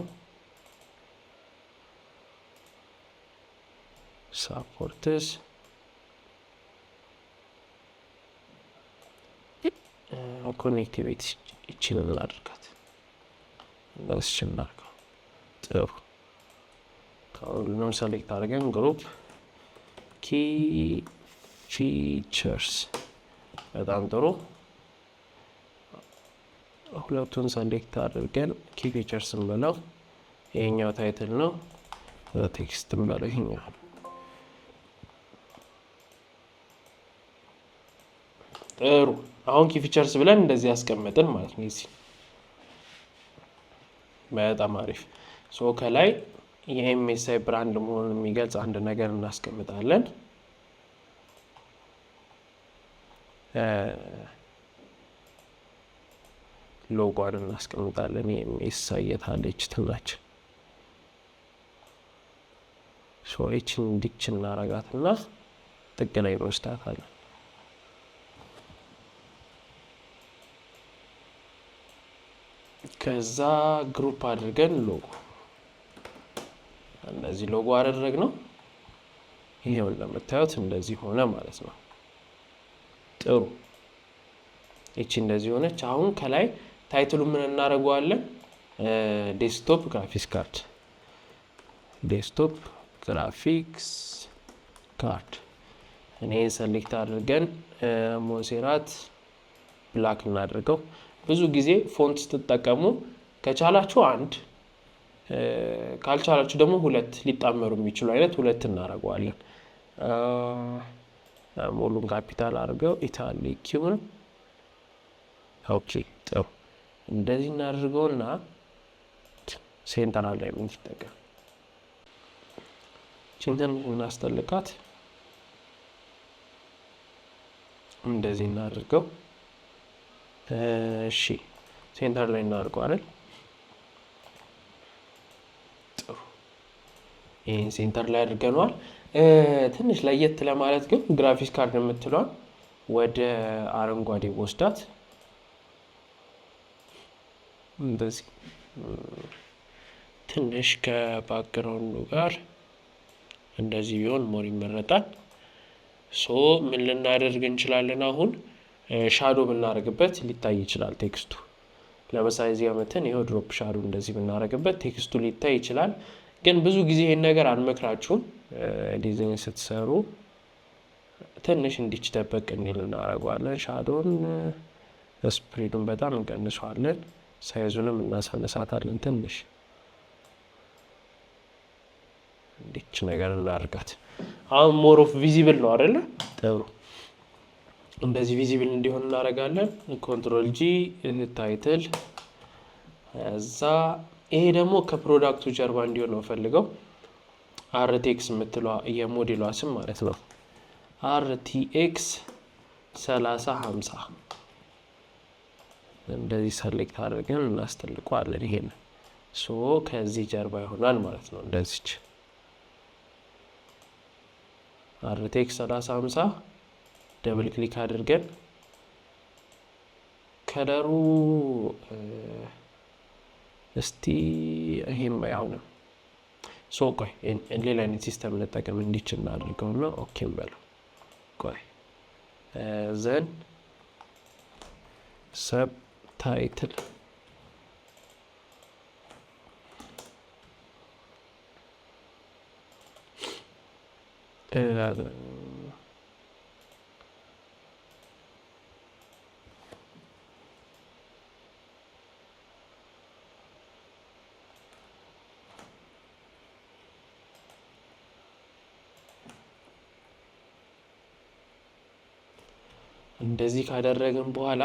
ሳፖርትስ ኮኔክቲቪቲ ይችላል አድርጋት እናርገው። ጥሩ። ከሁሉንም ሰሌክት አድርገን ግሩፕ ኪ ፊቸርስ በጣም ጥሩ። ሁለቱን ሰሌክት አድርገን ኪ ፊቸርስን በለው። ይሄኛው ታይትል ነው። ቴክስትን በለው ይሄኛው። ጥሩ። አሁን ኪ ፊቸርስ ብለን እንደዚህ ያስቀመጥን ማለት ነው። እዚህ በጣም አሪፍ። ሶ ከላይ የኤምኤስአይ ብራንድ መሆኑን የሚገልጽ አንድ ነገር እናስቀምጣለን። ሎጎን እናስቀምጣለን። የኤምኤስአይ የታለች ትናችን ሶይችን እንዲች እናረጋትና ጥግ ላይ እንወስዳታለን። ከዛ ግሩፕ አድርገን ሎጎ እንደዚህ ሎጎ አደረግ ነው። ይሄው እንደምታዩት እንደዚህ ሆነ ማለት ነው። ጥሩ። እቺ እንደዚህ ሆነች። አሁን ከላይ ታይትሉ ምን እናደርገዋለን? ዴስክቶፕ ግራፊክስ ካርድ፣ ዴስክቶፕ ግራፊክስ ካርድ። እኔ ሰሌክት አድርገን ሞንሴራት ብላክ እናደርገው። ብዙ ጊዜ ፎንት ስትጠቀሙ ከቻላችሁ አንድ ካልቻላችሁ ደግሞ ሁለት ሊጣመሩ የሚችሉ አይነት ሁለት እናደርገዋለን። ሙሉን ካፒታል አድርገው ኢታሊክ ይሁን። ኦኬ ጥሩ። እንደዚህ እናድርገውና ሴንተራል ላይ ምን ይጠቀም ቺንተን እናስተልካት። እንደዚህ እናድርገው። እሺ ሴንተር ላይ እናድርገው አይደል? ጥሩ። ይሄን ሴንተር ላይ አድርገናል። ትንሽ ለየት ለማለት ግን ግራፊክስ ካርድ የምትለዋን ወደ አረንጓዴ ወስዳት እንደዚህ ትንሽ ከባክግራውንዱ ጋር እንደዚህ ቢሆን ሞር ይመረጣል። ሶ ምን ልናደርግ እንችላለን? አሁን ሻዶ ብናደርግበት ሊታይ ይችላል ቴክስቱ። ለምሳሌ እዚህ አመተን ይሄው ድሮፕ ሻዶ እንደዚህ ብናደርግበት ቴክስቱ ሊታይ ይችላል። ግን ብዙ ጊዜ ይሄን ነገር አንመክራችሁም። ዲዛይን ስትሰሩ ትንሽ እንዲች ደበቅ እንዲል እናደርገዋለን። ሻዶን ስፕሪዱን በጣም እንቀንሰዋለን። ሳይዙንም እናሳነሳታለን ትንሽ እንዲች ነገር እናድርጋት። አሁን ሞር ኦፍ ቪዚብል ነው አይደለ? ጥሩ። እንደዚህ ቪዚብል እንዲሆን እናደርጋለን። ኮንትሮል ጂ ታይትል። እዛ ይሄ ደግሞ ከፕሮዳክቱ ጀርባ እንዲሆን ነው ፈልገው። አርቲኤክስ የምትለው የሞዴሏ ስም ማለት ነው። አርቲኤክስ 3050 እንደዚህ ሰሌክት አድርገን እናስተልቀዋለን። ይሄን ሶ ከዚህ ጀርባ ይሆናል ማለት ነው። እንደዚች አርቲኤክስ 3050 ደብል ክሊክ አድርገን ከለሩ እስቲ ይሄም ያው ነው። ሶ ቆይ ሌላ አይነት ሲስተም እንጠቀም እንዲችል እናድርገውና ኦኬ እንበለው። ቆይ ዘን ሰብ ታይትል እንደዚህ ካደረግን በኋላ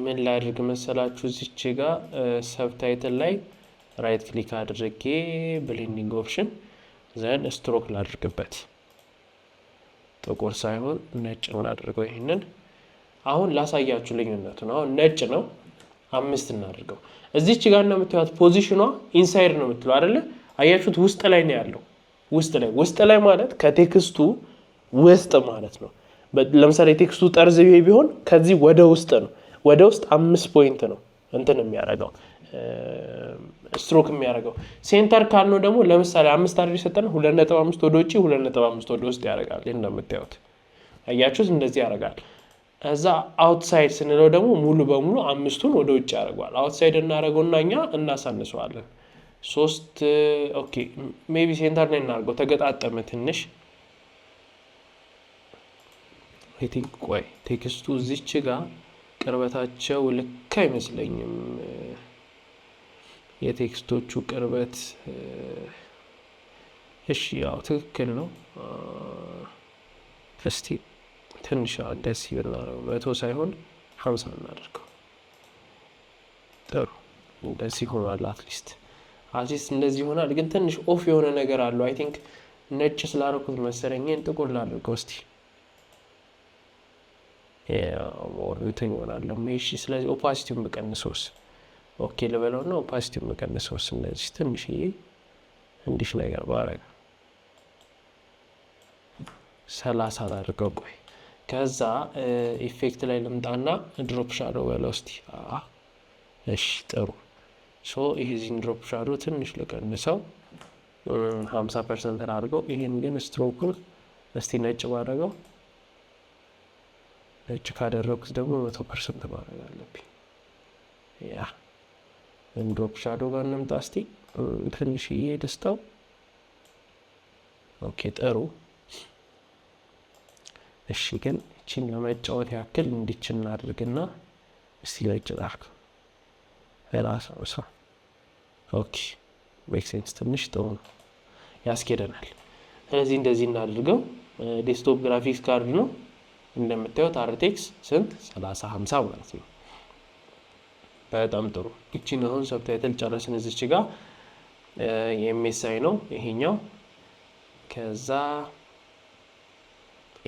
ምን ላድርግ መሰላችሁ እዚች ጋር ሰብታይትል ላይ ራይት ክሊክ አድርጌ ብሌንዲንግ ኦፕሽን ዘን ስትሮክ ላድርግበት ጥቁር ሳይሆን ነጭ ምን አድርገው ይሄንን አሁን ላሳያችሁ ልዩነቱን አሁን ነጭ ነው 5 እናድርገው እዚች ጋር እንደምታዩት ፖዚሽኗ ኢንሳይድ ነው የምትለው አይደለ አያችሁት ውስጥ ላይ ነው ያለው ውስጥ ላይ ማለት ከቴክስቱ ውስጥ ማለት ነው ለምሳሌ ቴክስቱ ጠርዝ ቢሆን ከዚህ ወደ ውስጥ ነው ወደ ውስጥ 5 ፖይንት ነው እንትን የሚያደርገው ስትሮክ የሚያደርገው ሴንተር ካልነው ደግሞ ለምሳሌ 5 አድርገን ሰጠን 2.5 ወደ ውጪ 2.5 ወደ ውስጥ ያደርጋል እንደምታዩት አያችሁት እንደዚህ ያደርጋል እዛ አውትሳይድ ስንለው ደግሞ ሙሉ በሙሉ 5ቱን ወደ ውጪ ያደርጋል አውትሳይድ እናደርገውና እኛ እናሳንሰዋለን 3 ኦኬ ሜቢ ሴንተር ላይ እናድርገው ተገጣጠመ ትንሽ አይ ቲንክ ቆይ ቴክስቱ እዚች ጋር ቅርበታቸው ልክ አይመስለኝም የቴክስቶቹ ቅርበት እሺ ያው ትክክል ነው እስቲ ትንሽ ደስ ይበላል 100 ሳይሆን 50 እናደርገው ጥሩ እንደዚህ ሆኗል አትሊስት እንደዚህ ሆኗል ግን ትንሽ ኦፍ የሆነ ነገር አለው አይ ቲንክ ነጭ ስላደረኩት መሰለኝ ጥቁር ላድርገው እስቲ ሞር ዩቲንግ ይሆናል እሺ ስለዚህ ኦፓሲቲውን በቀንሶስ ኦኬ ለበለውና ኦፓሲቲውን በቀንሶስ እንደዚህ ትንሽ እንዲሽ ነገር ባረጋ 30 አድርገው ቆይ ከዛ ኢፌክት ላይ ልምጣና ድሮፕ ሻዶ በለው እስቲ እሺ ጥሩ ይሄን ድሮፕ ሻዶ ትንሽ ልቀንሰው 50% አድርገው ይሄን ግን ስትሮኩን እስቲ ነጭ ባደረገው ነጭ ካደረኩት ደግሞ 100% ማድረግ አለብኝ ያ ድሮፕ ሻዶ ጋር እንምጣ እስቲ ትንሽ ደስታው ኦኬ ጥሩ እሺ ግን እቺን ለመጫወት ያክል እንዲችን እናድርግና እስቲ ነጭ ላድርግ ኦኬ ሜክ ሴንስ ትንሽ ጥሩ ያስኬደናል ስለዚህ እንደዚህ እናድርገው ዴስክቶፕ ግራፊክስ ካርድ ነው እንደምታዩት RTX ስንት 3050 ማለት ነው በጣም ጥሩ እቺን አሁን ሰብታይትል ጨረስን እዚች ጋር የኤምኤስአይ ነው ይሄኛው ከዛ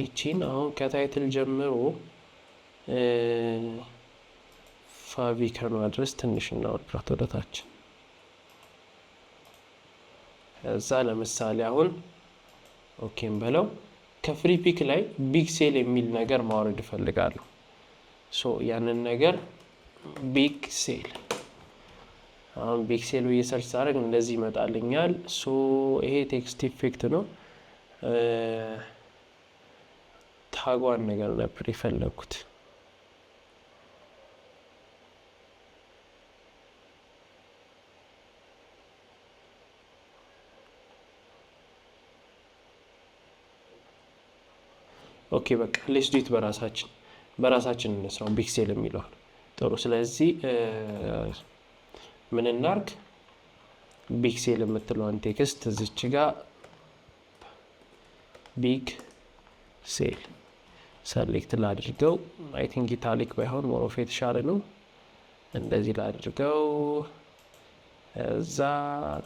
እቺን አሁን ከታይትል ጀምሮ ፋቪከር ማድረስ ትንሽ እናወርዳት ወደታች ከዛ ለምሳሌ አሁን ኦኬም በለው ከፍሪ ፒክ ላይ ቢግ ሴል የሚል ነገር ማውረድ ፈልጋለሁ ያንን ነገር ቢግ ሴል አሁን ቢግ ሴል ወይ ሰርች አድርግ እንደዚህ ይመጣልኛል ይሄ ቴክስት ኢፌክት ነው ታጓን ነገር ነበር የፈለኩት ኦኬ በቃ ሌትስ ዱ ኢት በራሳችን እንስራው ፒክሴል የሚለው ጥሩ ስለዚህ ምን እናርግ ፒክሴል የምትለውን ቴክስት እዚች ጋር ቢግ ሴል ሰሌክት ላድርገው አይ ቲንክ ኢታሊክ ባይሆን ሞር ኦፍ የተሻለ ነው እንደዚህ ላድርገው እዛ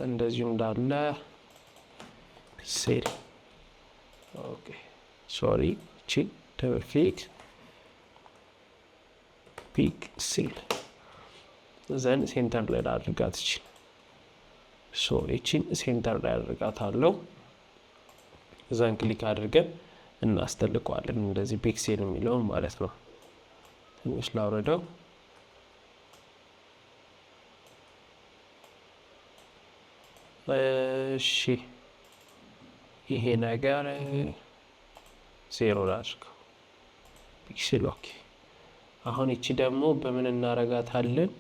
እንደዚህ እንዳለ ሴል ኦኬ ሶሪ ቺ ተርፊክ ፒክ ሴል ዘን ሴንተር ላይ ላድርጋት እቺን ሴንተር ላይ አድርጋታለሁ ዘን ክሊክ አድርገን እናስተልቀዋለን እንደዚህ ፒክሴል የሚለውን ማለት ነው ትንሽ ላውረደው እሺ ይሄ ነገር 0 ላድርገው ፒክሴል ኦኬ አሁን እቺ ደግሞ በምን እናረጋታለን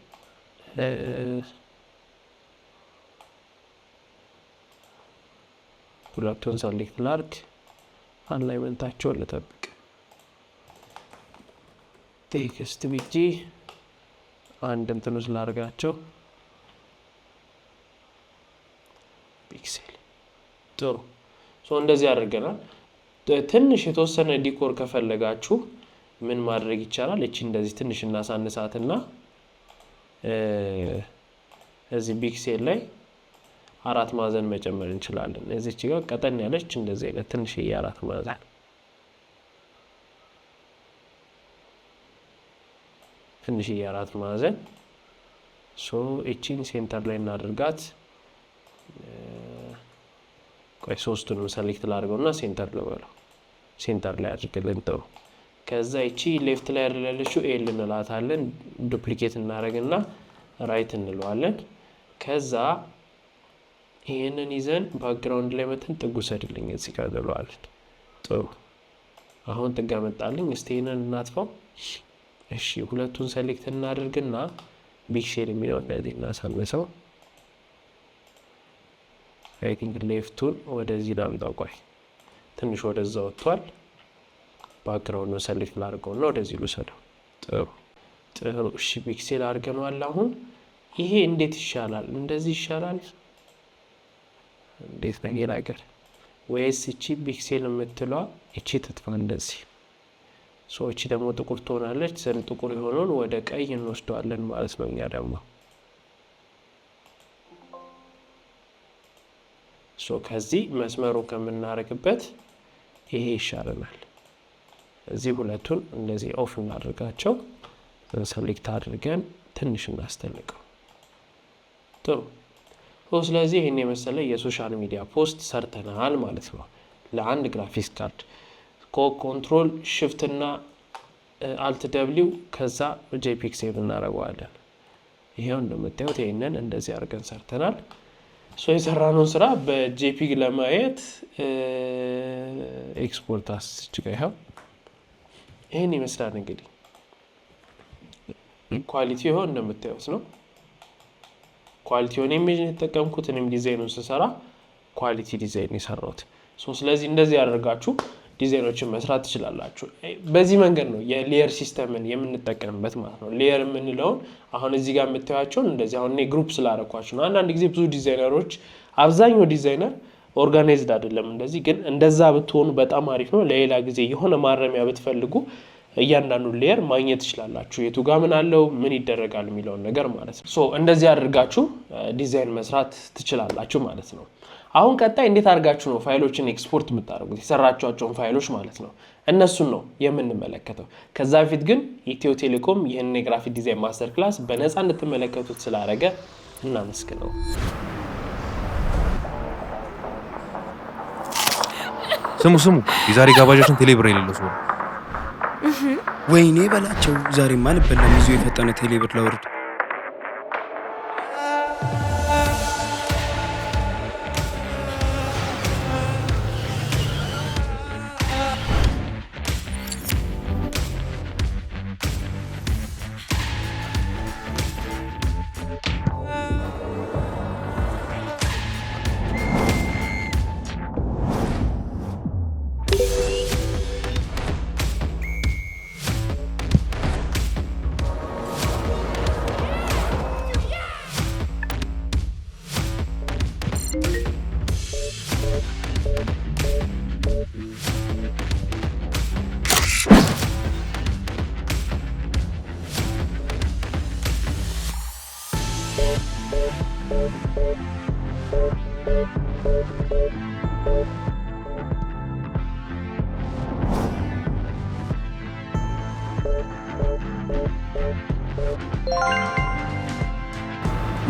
ሁለቱን ሰሌክት ላድርግ አላይመንታቸውን ልጠብቅ ቴክስት ቢጂ አንድ እንትን ውስጥ ላድርጋቸው ፒክሴል ጥሩ እንደዚህ አድርገናል ትንሽ የተወሰነ ዲኮር ከፈለጋችሁ ምን ማድረግ ይቻላል እቺ እንደዚህ ትንሽ እናሳንሳትና እዚህ ፒክሴል ላይ አራት ማዕዘን መጨመር እንችላለን እዚች ጋር ቀጠን ያለች እንደዚህ አይነት ትንሽ የአራት ማዕዘን ትንሽ የአራት ማዕዘን እቺን ሴንተር ላይ እናድርጋት ቆይ ሶስቱንም ሰሌክት ላድርገውና ሴንተር ልበለው ሴንተር ላይ አድርገን ጥሩ ከዛ እቺ ሌፍት ላይ ያለችው ኤል እንላታለን ዱፕሊኬት እናደርግና ራይት እንለዋለን ከዛ ይሄንን ይዘን ባክግራውንድ ላይ መተን ጥጉ ሰድልኝ እዚህ ጋር ደሏለን ጥሩ አሁን ጥጋ መጣልኝ ስቴንን እናጥፋው እሺ ሁለቱን ሰሌክት እናድርግና ፒክሴል የሚለው እንደዚህ እናሳንሰው አይ ቲንክ ሌፍቱን ወደዚህ ላምጣው ቆይ ትንሽ ወደዛ ወጥቷል ባክግራውንድ ነው ሰሌክት ላድርገውና ወደዚህ ልውሰደው ጥሩ እሺ ፒክሴል አድርገናል አሁን ይሄ እንዴት ይሻላል እንደዚህ ይሻላል እንዴት ነገር ወይስ እቺ ፒክሴል የምትለው እቺ ትጥፋ እንደዚህ እቺ ደግሞ ጥቁር ትሆናለች ዘን ጥቁር የሆነውን ወደ ቀይ እንወስደዋለን ማለት ነው እኛ ደግሞ ከዚህ መስመሩ ከምናረግበት ይሄ ይሻለናል እዚህ ሁለቱን እንደዚህ ኦፍ እናድርጋቸው ሰሌክት አድርገን ትንሽ እናስተልቀው ጥሩ ስለዚህ ይሄን የመሰለ የሶሻል ሚዲያ ፖስት ሰርተናል ማለት ነው ለአንድ ግራፊክስ ካርድ ኮንትሮል shift እና alt w ከዛ jpeg ሴቭ እናደርጋለን ይሄው እንደምታዩት ይሄንን እንደዚህ አድርገን ሰርተናል የሰራነው ስራ በjpeg ለማየት ኤክስፖርት አስጭቀው ይሄን ይመስላል እንግዲህ ኳሊቲ ይሆን እንደምታዩት ነው ኳሊቲውን ኢሜጅ ተጠቀምኩት እኔም ዲዛይኑን ስሰራ ኳሊቲ ዲዛይን ይሰራውት ስለዚህ እንደዚህ ያደርጋችሁ ዲዛይኖችን መስራት ትችላላችሁ በዚህ መንገድ ነው የሌየር ሲስተምን የምንጠቀምበት ማለት ነው ሌየር የምንለው አሁን እዚህ ጋር የምታዩአቸው እንደዚህ አሁን እኔ ግሩፕ ስላደረኳችሁ ነው አንዳንድ ጊዜ ብዙ ዲዛይነሮች አብዛኛው ዲዛይነር ኦርጋናይዝድ አይደለም እንደዚህ ግን እንደዛ ብትሆኑ በጣም አሪፍ ነው ለሌላ ጊዜ የሆነ ማረሚያ ብትፈልጉ እያንዳንዱ ሌየር ማግኘት ይችላልላችሁ የቱ ጋር ምን አለው ምን ይደረጋል የሚለው ነገር ማለት ነው እንደዚህ አድርጋችሁ ዲዛይን መስራት ትችላላችሁ ማለት ነው አሁን ቀጣይ እንዴት አድርጋችሁ ነው ፋይሎችን ኤክስፖርት የምታደርጉት የሰራችኋቸውን ፋይሎች ማለት ነው እነሱን ነው የምንመለከተው ከዛ በፊት ግን ኢትዮ ቴሌኮም ይሄን የግራፊክ ዲዛይን ማስተር ክላስ በነፃ እንድትመለከቱት ስላደረገ እናመስግነው ስሙ የዛሬ ጋባዣችን ቴሌብር የሌለው ሰው ወይኔ በላቸው ዛሬማ ልበላም ይዞ የፈጠነ ቴሌብር ለወርድ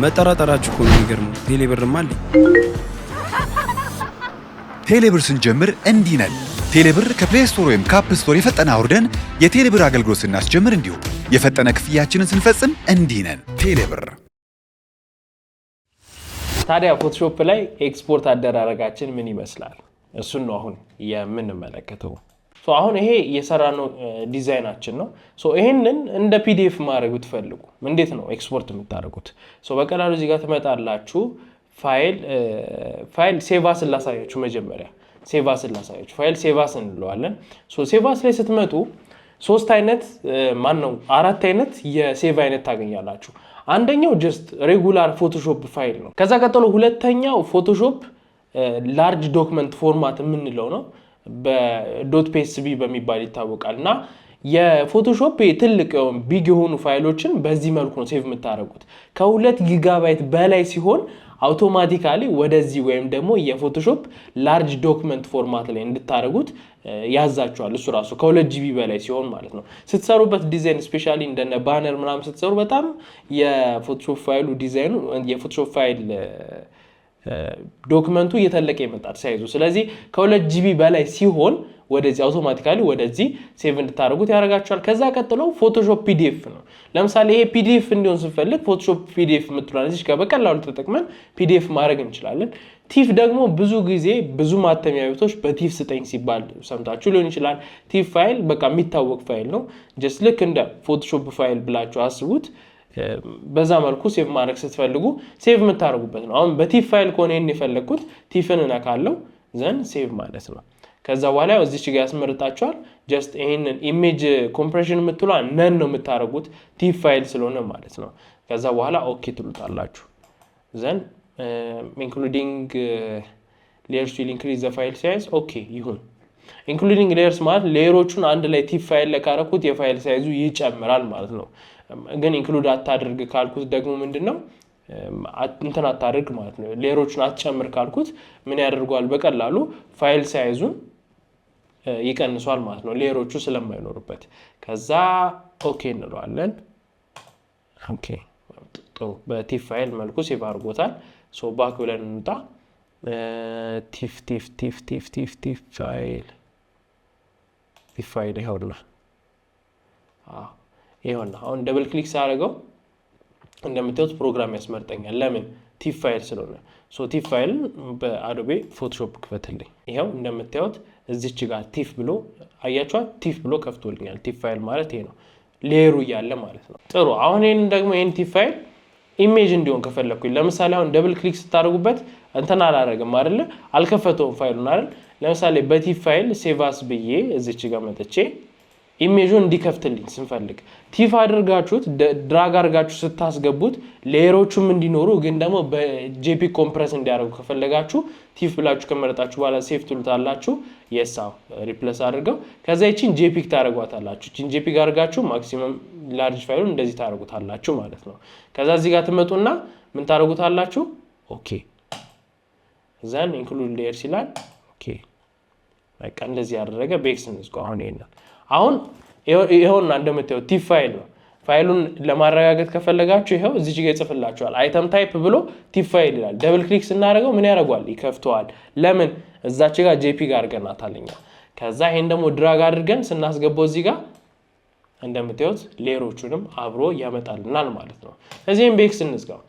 መጠራጠራችሁ እኮ ነው የሚገርመው ቴሌብርም አለ ቴሌብር ስንጀምር እንዲህ ነን ቴሌብር ከፕሌይ ስቶር ወይም ካፕ ስቶር የፈጠነ አውርደን የቴሌብር አገልግሎት ስናስጀምር እንዲሁ የፈጠነ ክፍያችንን ስንፈጽም እንዲህ ነን ቴሌብር ታዲያ ፎቶሾፕ ላይ ኤክስፖርት አደራረጋችን ምን ይመስላል እሱን ነው አሁን የምንመለከተው አሁን ይሄ የሰራነው ዲዛይናችን ነው ይሄንን እንደ ፒዲኤፍ ማድረግ ብትፈልጉ እንዴት ነው ኤክስፖርት የምታደርጉት በቀላሉ እዚህ ጋር ተመጣላችሁ ፋይል ሴቫስ ላሳያችሁ መጀመሪያ ሴቫስ ላሳያችሁ ፋይል ሴቫስ እንለዋለን ሴቫስ ላይ ስትመጡ አራት አይነት የሴቭ አይነት ታገኛላችሁ አንደኛው ጀስት ሬጉላር ፎቶሾፕ ፋይል ነው ከዛ ቀጥሎ ሁለተኛው ፎቶሾፕ ላርጅ ዶክመንት ፎርማት የምንለው ነው በዶት ፒኤስቪ በሚባል ይታወቃልና የፎቶሾፕ ትልቅ ቢግ የሆኑ ፋይሎችን በዚህ መልኩ ነው ሴቭ የምታደርጉት። ከ2 ጊጋባይት በላይ ሲሆን አውቶማቲካሊ ወደዚህ ወይም ደግሞ የፎቶሾፕ ላርጅ ዶክመንት ፎርማት ላይ እንድታደርጉት ያዛችኋል። እሱ ራሱ ከ2 ጂቢ በላይ ሲሆን ማለት ነው። ስትሰሩበት ዲዛይን ስፔሻሊ እንደነ ባነር ምናምን ስትሰሩ በጣም የፎቶሾፕ ፋይሉ ዲዛይኑ የፎቶሾፕ ፋይል ዶክመንቱ እየተለቀ ይመጣል ሳይዙ። ስለዚህ ከ2 ጂቢ በላይ ሲሆን ወደዚህ አውቶማቲካሊ ወደዚህ ሴቭ እንድታደርጉት ያደርጋችኋል። ከዛ ቀጥሎ ፎቶሾፕ ፒዲኤፍ ነው። ለምሳሌ ይሄ ፒዲኤፍ እንዲሆን ስንፈልግ ፎቶሾፕ ፒዲኤፍ የምትሏን እዚህ ጋር በቀላሉ ተጠቅመን ፒዲኤፍ ማድረግ እንችላለን። ቲፍ ደግሞ ብዙ ጊዜ ብዙ ማተሚያ ቤቶች በቲፍ ስጠኝ ሲባል ሰምታችሁ ሊሆን ይችላል። ቲፍ ፋይል በቃ የሚታወቅ ፋይል ነው። ጀስት ልክ እንደ ፎቶሾፕ ፋይል ብላችሁ አስቡት። በዛ መልኩ ሴቭ ማድረግ ስትፈልጉ ሴቭ የምታደርጉበት ነው። አሁን በቲፍ ፋይል ከሆነ ይሄን የፈለግኩት ቲፍን እነካለው ዘን ሴቭ ማለት ነው። ከዛ በኋላ እዚች ጋር ያስመርጣችኋል። ጀስት ይሄንን ኢሜጅ ኮምፕሬሽን የምትሏ ነን ነው የምታደርጉት ቲፍ ፋይል ስለሆነ ማለት ነው። ከዛ በኋላ ኦኬ ትሉታላችሁ። ዘን ኢንክሉዲንግ ሌየርስ ዊል ኢንክሪዝ ዘ ፋይል ሳይዝ ኦኬ ይሁን። ኢንክሉዲንግ ሌየርስ ማለት ሌየሮቹን አንድ ላይ ቲፍ ፋይል ላይ ካረኩት የፋይል ሳይዙ ይጨምራል ማለት ነው። ግን ኢንክሉድ አታድርግ ካልኩት ደግሞ ምንድነው እንትን አታድርግ ማለት ነው። ሌየሮቹን አትጨምር ካልኩት ምን ያደርገዋል? በቀላሉ ፋይል ሳይዙን ይቀንሷል ማለት ነው፣ ሌየሮቹ ስለማይኖርበት። ከዛ ኦኬ እንለዋለን። ኦኬ ጥሩ፣ በቲፍ ፋይል መልኩ ሴቭ አድርጎታል። ሶ ባክ ብለን እንውጣ። ቲፍ ፋይል ይኸውና አሁን ደብል ክሊክ ሳደርገው እንደምታዩት ፕሮግራም ያስመርጠኛል። ለምን? ቲፍ ፋይል ስለሆነ። ሶ ቲፍ ፋይል በአዶቤ ፎቶሾፕ ክፈትልኝ። ይኸው እንደምታዩት እዚች ጋር ቲፍ ብሎ አያችኋት፣ ቲፍ ብሎ ከፍቶልኛል። ቲፍ ፋይል ማለት ይሄ ነው፣ ሌየሩ እያለ ማለት ነው። ጥሩ። አሁን ይሄን ደግሞ ይሄን ቲፍ ፋይል ኢሜጅ እንዲሆን ከፈለኩኝ ለምሳሌ አሁን ደብል ክሊክ ስታደርጉበት እንትን አላደረግም አይደለ? አልከፈተውም ፋይሉን አይደል? ለምሳሌ በቲፍ ፋይል ሴቫስ ብዬ እዚች ጋር መጥቼ ኢሜጁን እንዲከፍትልኝ ስንፈልግ ቲፍ አድርጋችሁት ድራግ አድርጋችሁ ስታስገቡት ሌየሮቹም እንዲኖሩ ግን ደግሞ በጄፒ ኮምፕረስ እንዲያደርጉ ከፈለጋችሁ ቲፍ ብላችሁ ከመረጣችሁ በኋላ ሴቭ ትሉታላችሁ። የሳው ሪፕሌስ አድርገው ከዛ ይቺን ጄፒክ ታደርጓታላችሁ። ይቺን ጄፒክ አድርጋችሁ ማክሲመም ላርጅ ፋይሉን እንደዚህ ታደርጉታላችሁ ማለት ነው። ከዛ እዚህ ጋር ትመጡና ምን ታደርጉታላችሁ? ኦኬ ዘን ኢንክሉድ ሌየርስ ይላል። ኦኬ በቃ እንደዚህ ያደረገ ቤክስ እንዝጋው። አሁን ይሄውና እንደምታዩት ቲፍ ፋይል ነው። ፋይሉን ለማረጋገጥ ከፈለጋችሁ ይሄው እዚህ ጋር ይጽፍላችኋል። አይተም ታይፕ ብሎ ቲፍ ፋይል ይላል። ደብል ክሊክ ስናደርገው ምን ያደርጋል? ይከፍተዋል። ለምን? እዛች ጋር ጄፒግ አድርገናታልኛ። ከዛ ይሄን ደግሞ ድራግ አድርገን ስናስገባው እዚህ ጋር እንደምታዩት ሌየሮቹንም አብሮ ያመጣልናል ማለት ነው። እዚህም ቤክስ እንዝጋው።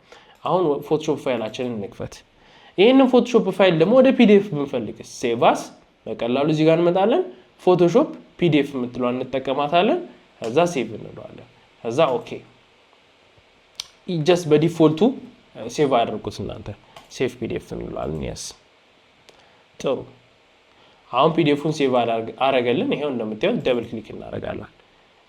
አሁን ፎቶሾፕ ፋይላችንን እንክፈት። ይሄንን ፎቶሾፕ ፋይል ደግሞ ወደ ፒዲኤፍ ብንፈልግስ ሴቫስ በቀላሉ እዚህ ጋር እንመጣለን። ፎቶሾፕ ፒዲኤፍ የምትለዋን እንጠቀማታለን። ከዛ ሴቭ እንለዋለን። ከዛ ኦኬ ጀስት በዲፎልቱ ሴቭ አድርጉት እናንተ። ሴቭ ፒዲኤፍ እንለዋለን። የስ ጥሩ። አሁን ፒዲኤፉን ሴቭ አረገልን። ይሄው እንደምታዩት ደብል ክሊክ እናደርጋለን።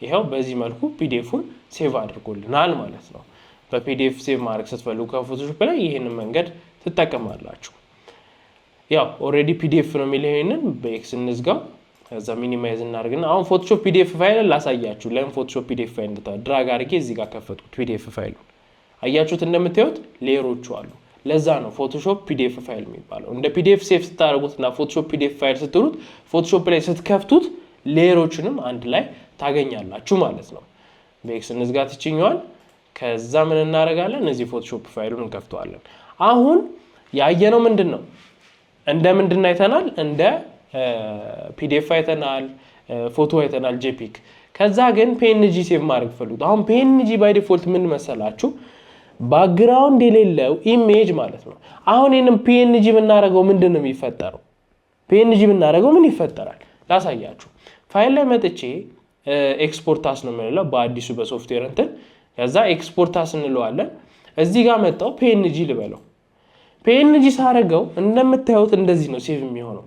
ይሄው በዚህ መልኩ ፒዲኤፉን ሴቭ አድርጎልናል ማለት ነው። በፒዲኤፍ ሴቭ ማድረግ ስትፈልጉ ከፎቶሾፕ ላይ ይሄንን መንገድ ትጠቀማላችሁ። ያው ኦልሬዲ ፒዲኤፍ ነው የሚለው። ይሄንን በኤክስ እንዝጋው። ከዛ ሚኒማይዝ እናደርግና አሁን ፎቶሾፕ ፒዲኤፍ ፋይል ላሳያችሁ። ለምን ፎቶሾፕ ፒዲኤፍ ፋይል ድራግ አድርጌ እዚህ ጋር ከፈትኩት ፒዲኤፍ ፋይሉን። አያችሁት? እንደምታዩት ሌየሮቹ አሉ። ለዛ ነው ፎቶሾፕ ፒዲኤፍ ፋይል የሚባለው። እንደ ፒዲኤፍ ሴቭ ስታደርጉትና ፎቶሾፕ ፒዲኤፍ ፋይል ስትሉት ፎቶሾፕ ላይ ስትከፍቱት ሌየሮቹንም አንድ ላይ ታገኛላችሁ ማለት ነው። በኤክስ እንዝጋት ይችኛዋል። ከዛ ምን እናደርጋለን? እዚህ ፎቶሾፕ ፋይሉን እንከፍተዋለን። አሁን ያየነው ምንድን ነው? እንደ ምንድን አይተናል? እንደ ፒዲኤፍ አይተናል፣ ፎቶ አይተናል፣ ጄፒክ። ከዛ ግን ፒኤንጂ ሴቭ ማድረግ ፈልጉት። አሁን ፒኤንጂ ባይ ዲፎልት ምን መሰላችሁ? ባክግራውንድ የሌለው ኢሜጅ ማለት ነው። አሁን ይሄንን ፒኤንጂ ብናደርገው ምንድን ነው የሚፈጠረው? ፒኤንጂ ብናደርገው ምን ይፈጠራል? ላሳያችሁ። ፋይል ላይ መጥቼ ኤክስፖርታስ ነው የምንለው በአዲሱ በሶፍትዌር እንትን። ከዛ ኤክስፖርታስ እንለዋለን። እዚህ ጋር መጣው ፒኤንጂ ልበለው። ፒኤንጂ ሳደርገው እንደምታዩት እንደዚህ ነው ሴቭ የሚሆነው።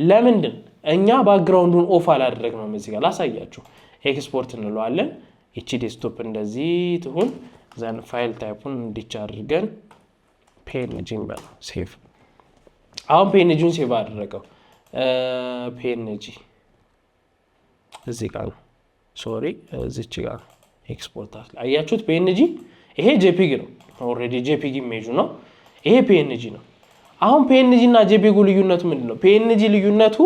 ለምንድን? እኛ ባክግራውንዱን ኦፍ አላደረግነው። እዚህ ጋር ላሳያችሁ። ኤክስፖርት እንለዋለን። እቺ ዴስክቶፕ እንደዚህ ትሁን። ዘን ፋይል ታይፑን እንዲቻ አድርገን ፒኤንጂን በለው ሴቭ። አሁን ፒኤንጂውን ሴቭ አደረገው። ፒኤንጂ እዚህ ጋር ነው ሶሪ እዚች ጋር ኤክስፖርት አያችሁት PNG ይሄ JPG ነው ኦሬዲ JPG ኢሜጁ ነው ይሄ PNG ነው አሁን PNG እና JPG ልዩነቱ ምንድነው PNG ልዩነቱ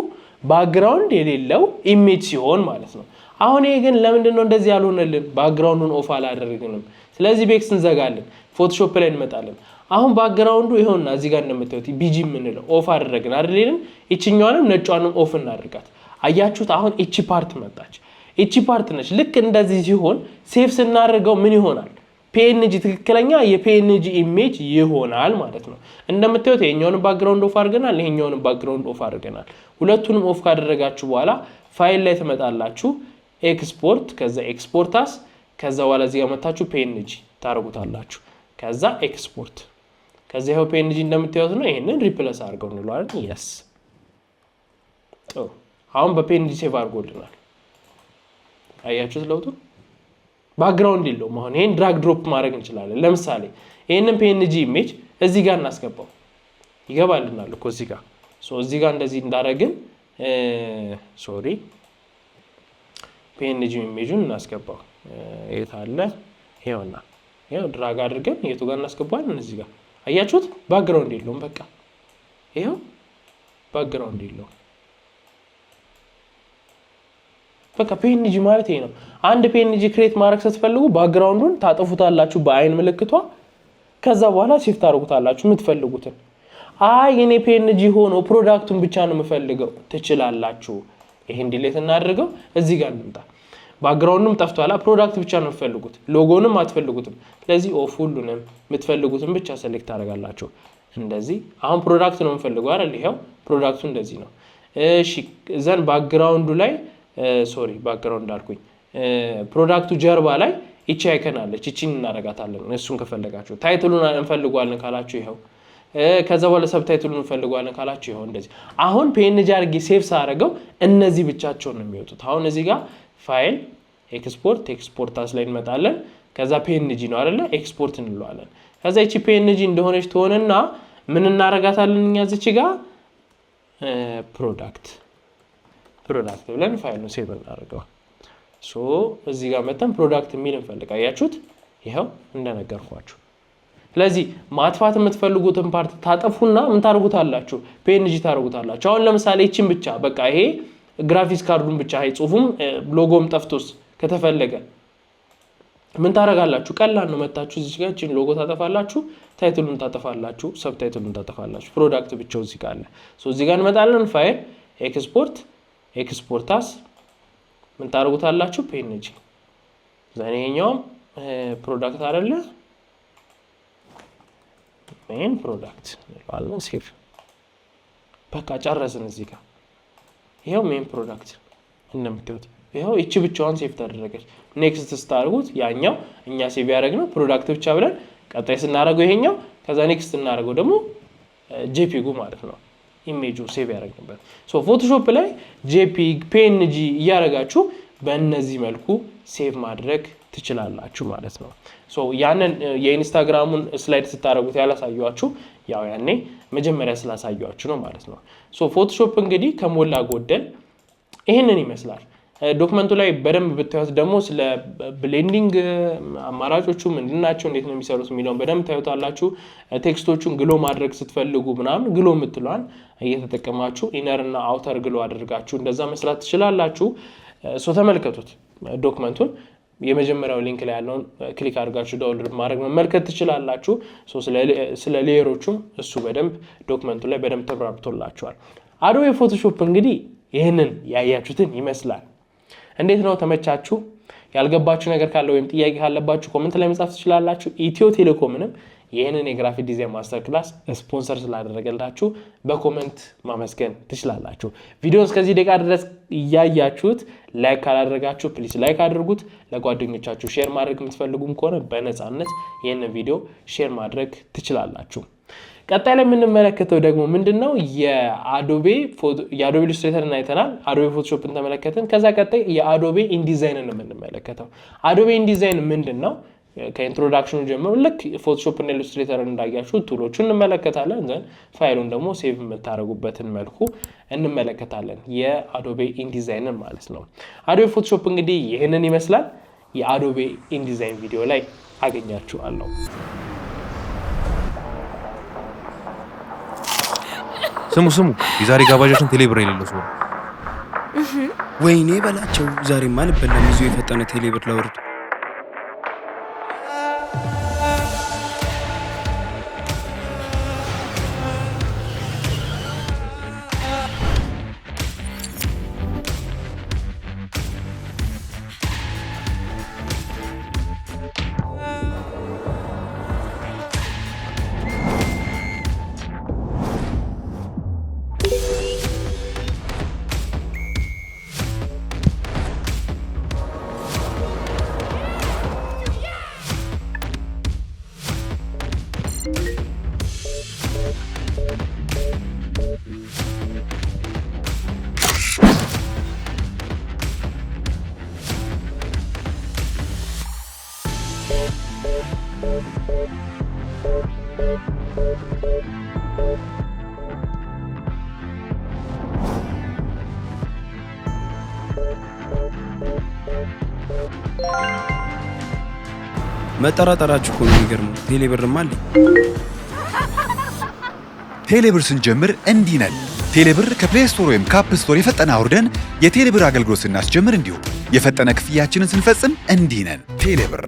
ባክግራውንድ የሌለው ኢሜጅ ሲሆን ማለት ነው አሁን ይሄ ግን ለምንድን ነው እንደዚህ ያልሆነልን ባክግራውንዱን ኦፍ አላደረግንም ስለዚህ ቤክስ እንዘጋለን ፎቶሾፕ ላይ እንመጣለን አሁን ባክግራውንዱ ይሄውና እዚህ ጋር እንደምታዩት BG ምንለው ኦፍ አደረግን አይደለም እቺኛውንም ነጯንም ኦፍ እናደርጋት አያችሁት አሁን እቺ ፓርት መጣች እቺ ፓርት ነች ልክ እንደዚህ ሲሆን ሴቭ ስናደርገው ምን ይሆናል PNG ትክክለኛ የPNG ኢሜጅ ይሆናል ማለት ነው እንደምታዩት ይሄኛውን ባክግራውንድ ኦፍ አድርገናል ይሄኛውን ባክግራውንድ ኦፍ አድርገናል ሁለቱንም ኦፍ ካደረጋችሁ በኋላ ፋይል ላይ ተመጣላችሁ ኤክስፖርት ከዛ ኤክስፖርታስ ከዛ በኋላ እዚህ ጋር መጣችሁ PNG ታረጉታላችሁ ከዛ ኤክስፖርት ከዛ ይሄው PNG እንደምታዩት ነው ይሄንን ሪፕሌስ አድርገው እንለዋለን yes አሁን በPNG ሴቭ አድርጎልናል አያችሁት ለውጡ ባክግራውንድ የለውም አሁን ይሄን ድራግ ድሮፕ ማድረግ እንችላለን ለምሳሌ ይሄንን PNG ኢሜጅ እዚህ ጋር እናስገባው ይገባልናል እኮ እዚህ ጋር እዚህ ጋር እንደዚህ እንዳረግን ሶሪ PNG ኢሜጁን እናስገባው የት አለ ይሄውና ይሄው ድራግ አድርገን የቱ ጋር እናስገባለን እዚህ ጋር አያችሁት ባክግራውንድ የለውም በቃ ይሄው ባክግራውንድ የለውም በቃ PNG ማለት ይሄ ነው አንድ PNG ክሬት ማድረግ ስትፈልጉ ባክግራውንዱን ታጠፉታላችሁ በአይን ምልክቷ ከዛ በኋላ ሴቭ ታደርጉታላችሁ የምትፈልጉትን አይ እኔ PNG ሆኖ ፕሮዳክቱን ብቻ ነው የምፈልገው ትችላላችሁ ይሄን ዲሌት እናድርገው እዚህ ጋር እንምጣ ባክግራውንዱም ጠፍቷላ ፕሮዳክት ብቻ ነው የምትፈልጉት ሎጎንም አትፈልጉትም ስለዚህ ኦፍ ሁሉንም የምትፈልጉትን ብቻ ሴሌክት ታደርጋላችሁ እንደዚህ አሁን ፕሮዳክት ነው የምፈልገው አይደል ይሄው ፕሮዳክቱ እንደዚህ ነው እሺ ዘን ባክግራውንዱ ላይ ሶሪ ባክግራውንድ አልኩኝ ፕሮዳክቱ ጀርባ ላይ እቺ አይከን አለች እቺን እናረጋታለን እሱን ከፈለጋችሁ ታይትሉን እንፈልጋለን ካላችሁ ይሄው ከዛ በኋላ ሰብታይትሉን እንፈልጋለን ካላችሁ ይሄው እንደዚህ አሁን PNG አርጊ ሴቭ ሳረጋው እነዚህ ብቻቸው ነው የሚወጡት አሁን እዚህ ጋር ፋይል ኤክስፖርታስ ላይ እንመጣለን ከዛ PNG ነው አይደለ ኤክስፖርት እንለዋለን ከዛ እቺ PNG እንደሆነች ተሆነና ምን እናረጋታለን እኛ እዚች ጋር ፕሮዳክት ብለን ፋይሉን ሴቭ እናደርገው እዚህ ጋር መተን ፕሮዳክት የሚል እንፈልግ አያችሁት ይሄው እንደነገርኳችሁ ስለዚህ ማጥፋት የምትፈልጉትን ፓርት ታጠፉና ምን ታርጉታላችሁ PNG ታርጉታላችሁ አሁን ለምሳሌ እቺን ብቻ በቃ ይሄ ግራፊክስ ካርዱን ብቻ ይሄ ጽሁፉም ሎጎም ጠፍቶስ ከተፈለገ ምን ታረጋላችሁ ቀላል ነው መጣችሁ እዚህ ጋር እቺን ሎጎ ታጠፋላችሁ ታይትሉን ታጠፋላችሁ ሰብታይትሉን ታጠፋላችሁ ፕሮዳክት ብቻው እዚህ ጋር አለ እዚህ ጋር እንመጣለን ፋይል ኤክስፖርታስ ምን ታርጉታላችሁ PNG ዘኔኛው ፕሮዳክት አይደለ ሜን ፕሮዳክት ነው ሴቭ በቃ ጨረስን እዚህ ጋር ይሄው ሜን ፕሮዳክት እንደምታዩት ይሄው እቺ ብቻዋን ሴቭ ተደረገች ኔክስት ስታርጉት ያኛው እኛ ሴቭ ያደረግነው ፕሮዳክት ብቻ ብለን ቀጣይ ስናደርገው ይሄኛው ከዛ ኔክስት እናደርገው ደግሞ JPG ማለት ነው ኢሜጁ ሴቭ ያደረግንበት ፎቶሾፕ ላይ JPG PNG እያረጋችሁ በእነዚህ መልኩ ሴቭ ማድረግ ትችላላችሁ ማለት ነው ያንን የኢንስታግራሙን ስላይድ ስታረጉት ያላሳያችሁ ያው ያኔ መጀመሪያ ስላሳያችሁ ነው ማለት ነው ፎቶሾፕ እንግዲህ ከሞላ ጎደል ይሄንን ይመስላል ዶክመንቱ ላይ በደንብ ብታዩት ደግሞ ስለ ብሌንዲንግ አማራጮቹ ምንድናቸው እንዴት ነው የሚሰሩት የሚለውን በደንብ ታዩታላችሁ ቴክስቶቹን ግሎ ማድረግ ስትፈልጉ ምናምን ግሎ የምትሏን እየተጠቀማችሁ ኢነር እና አውተር ግሎ አድርጋችሁ እንደዛ መስራት ትችላላችሁ ተመልከቱት ዶክመንቱን የመጀመሪያው ሊንክ ላይ ያለውን ክሊክ አድርጋችሁ ዳውንሎድ ማድረግ መመልከት ትችላላችሁ ስለ ሌየሮቹም እሱ በደንብ ዶክመንቱ ላይ በደንብ ተብራርቶላችኋል አዶቤ ፎቶሾፕ እንግዲህ ይሄንን ያያችሁትን ይመስላል እንዴት ነው ተመቻችሁ ያልገባችሁ ነገር ካለ ወይም ጥያቄ ካለባችሁ ኮሜንት ላይ መጻፍ ትችላላችሁ ኢትዮ ቴሌኮምንም ይሄንን የግራፊክ ዲዛይን ማስተር ክላስ ስፖንሰር ስላደረገላችሁ በኮሜንት ማመስገን ትችላላችሁ ቪዲዮውን እስከዚህ ደቂቃ ድረስ ያያችሁት ላይክ ካላደረጋችሁ ፕሊዝ ላይክ አድርጉት ለጓደኞቻችሁ ሼር ማድረግ የምትፈልጉም ከሆነ በነፃነት ይሄንን ቪዲዮ ሼር ማድረግ ትችላላችሁ ቀጣይ ላይ የምንመለከተው ደግሞ ምንድነው የአዶቤ ኢሉስትሬተርን አይተናል አዶቤ ፎቶሾፕን ተመለከተን ከዛ ቀጣይ የአዶቤ ኢንዲዛይንን የምንመለከተው አዶቤ ኢንዲዛይን ምንድነው ከኢንትሮዳክሽኑ ጀምሮ ልክ ፎቶሾፕ እና ኢሉስትሬተር እንዳያችሁ ቱሎቹን እንመለከታለን። ዘን ፋይሉን ደግሞ ሴቭ የምታደርጉበትን መልኩ እንመለከታለን የአዶቤ ኢንዲዛይንን ማለት ነው። አዶቤ ፎቶሾፕ እንግዲህ ይህንን ይመስላል። የአዶቤ ኢንዲዛይን ቪዲዮ ላይ አገኛችኋለሁ። ስሙ የዛሬ ጋባዣችን ቴሌብር የሌለው ሰው ነው። ወይኔ በላቸው ዛሬማ አልበላም። ይዞ የፈጠነ ቴሌብር ላውርድ። መጠራጠራችሁ እኮ ነው የሚገርመው። ቴሌብርም አለኝ። ቴሌብር ስንጀምር እንዲህ ነን። ቴሌብር ከፕሌይ ስቶር ወይም ካፕ ስቶር የፈጠነ አውርደን የቴሌብር አገልግሎት ስናስጀምር እንዲሁም የፈጠነ ክፍያችንን ስንፈጽም እንዲህ ነን። ቴሌብር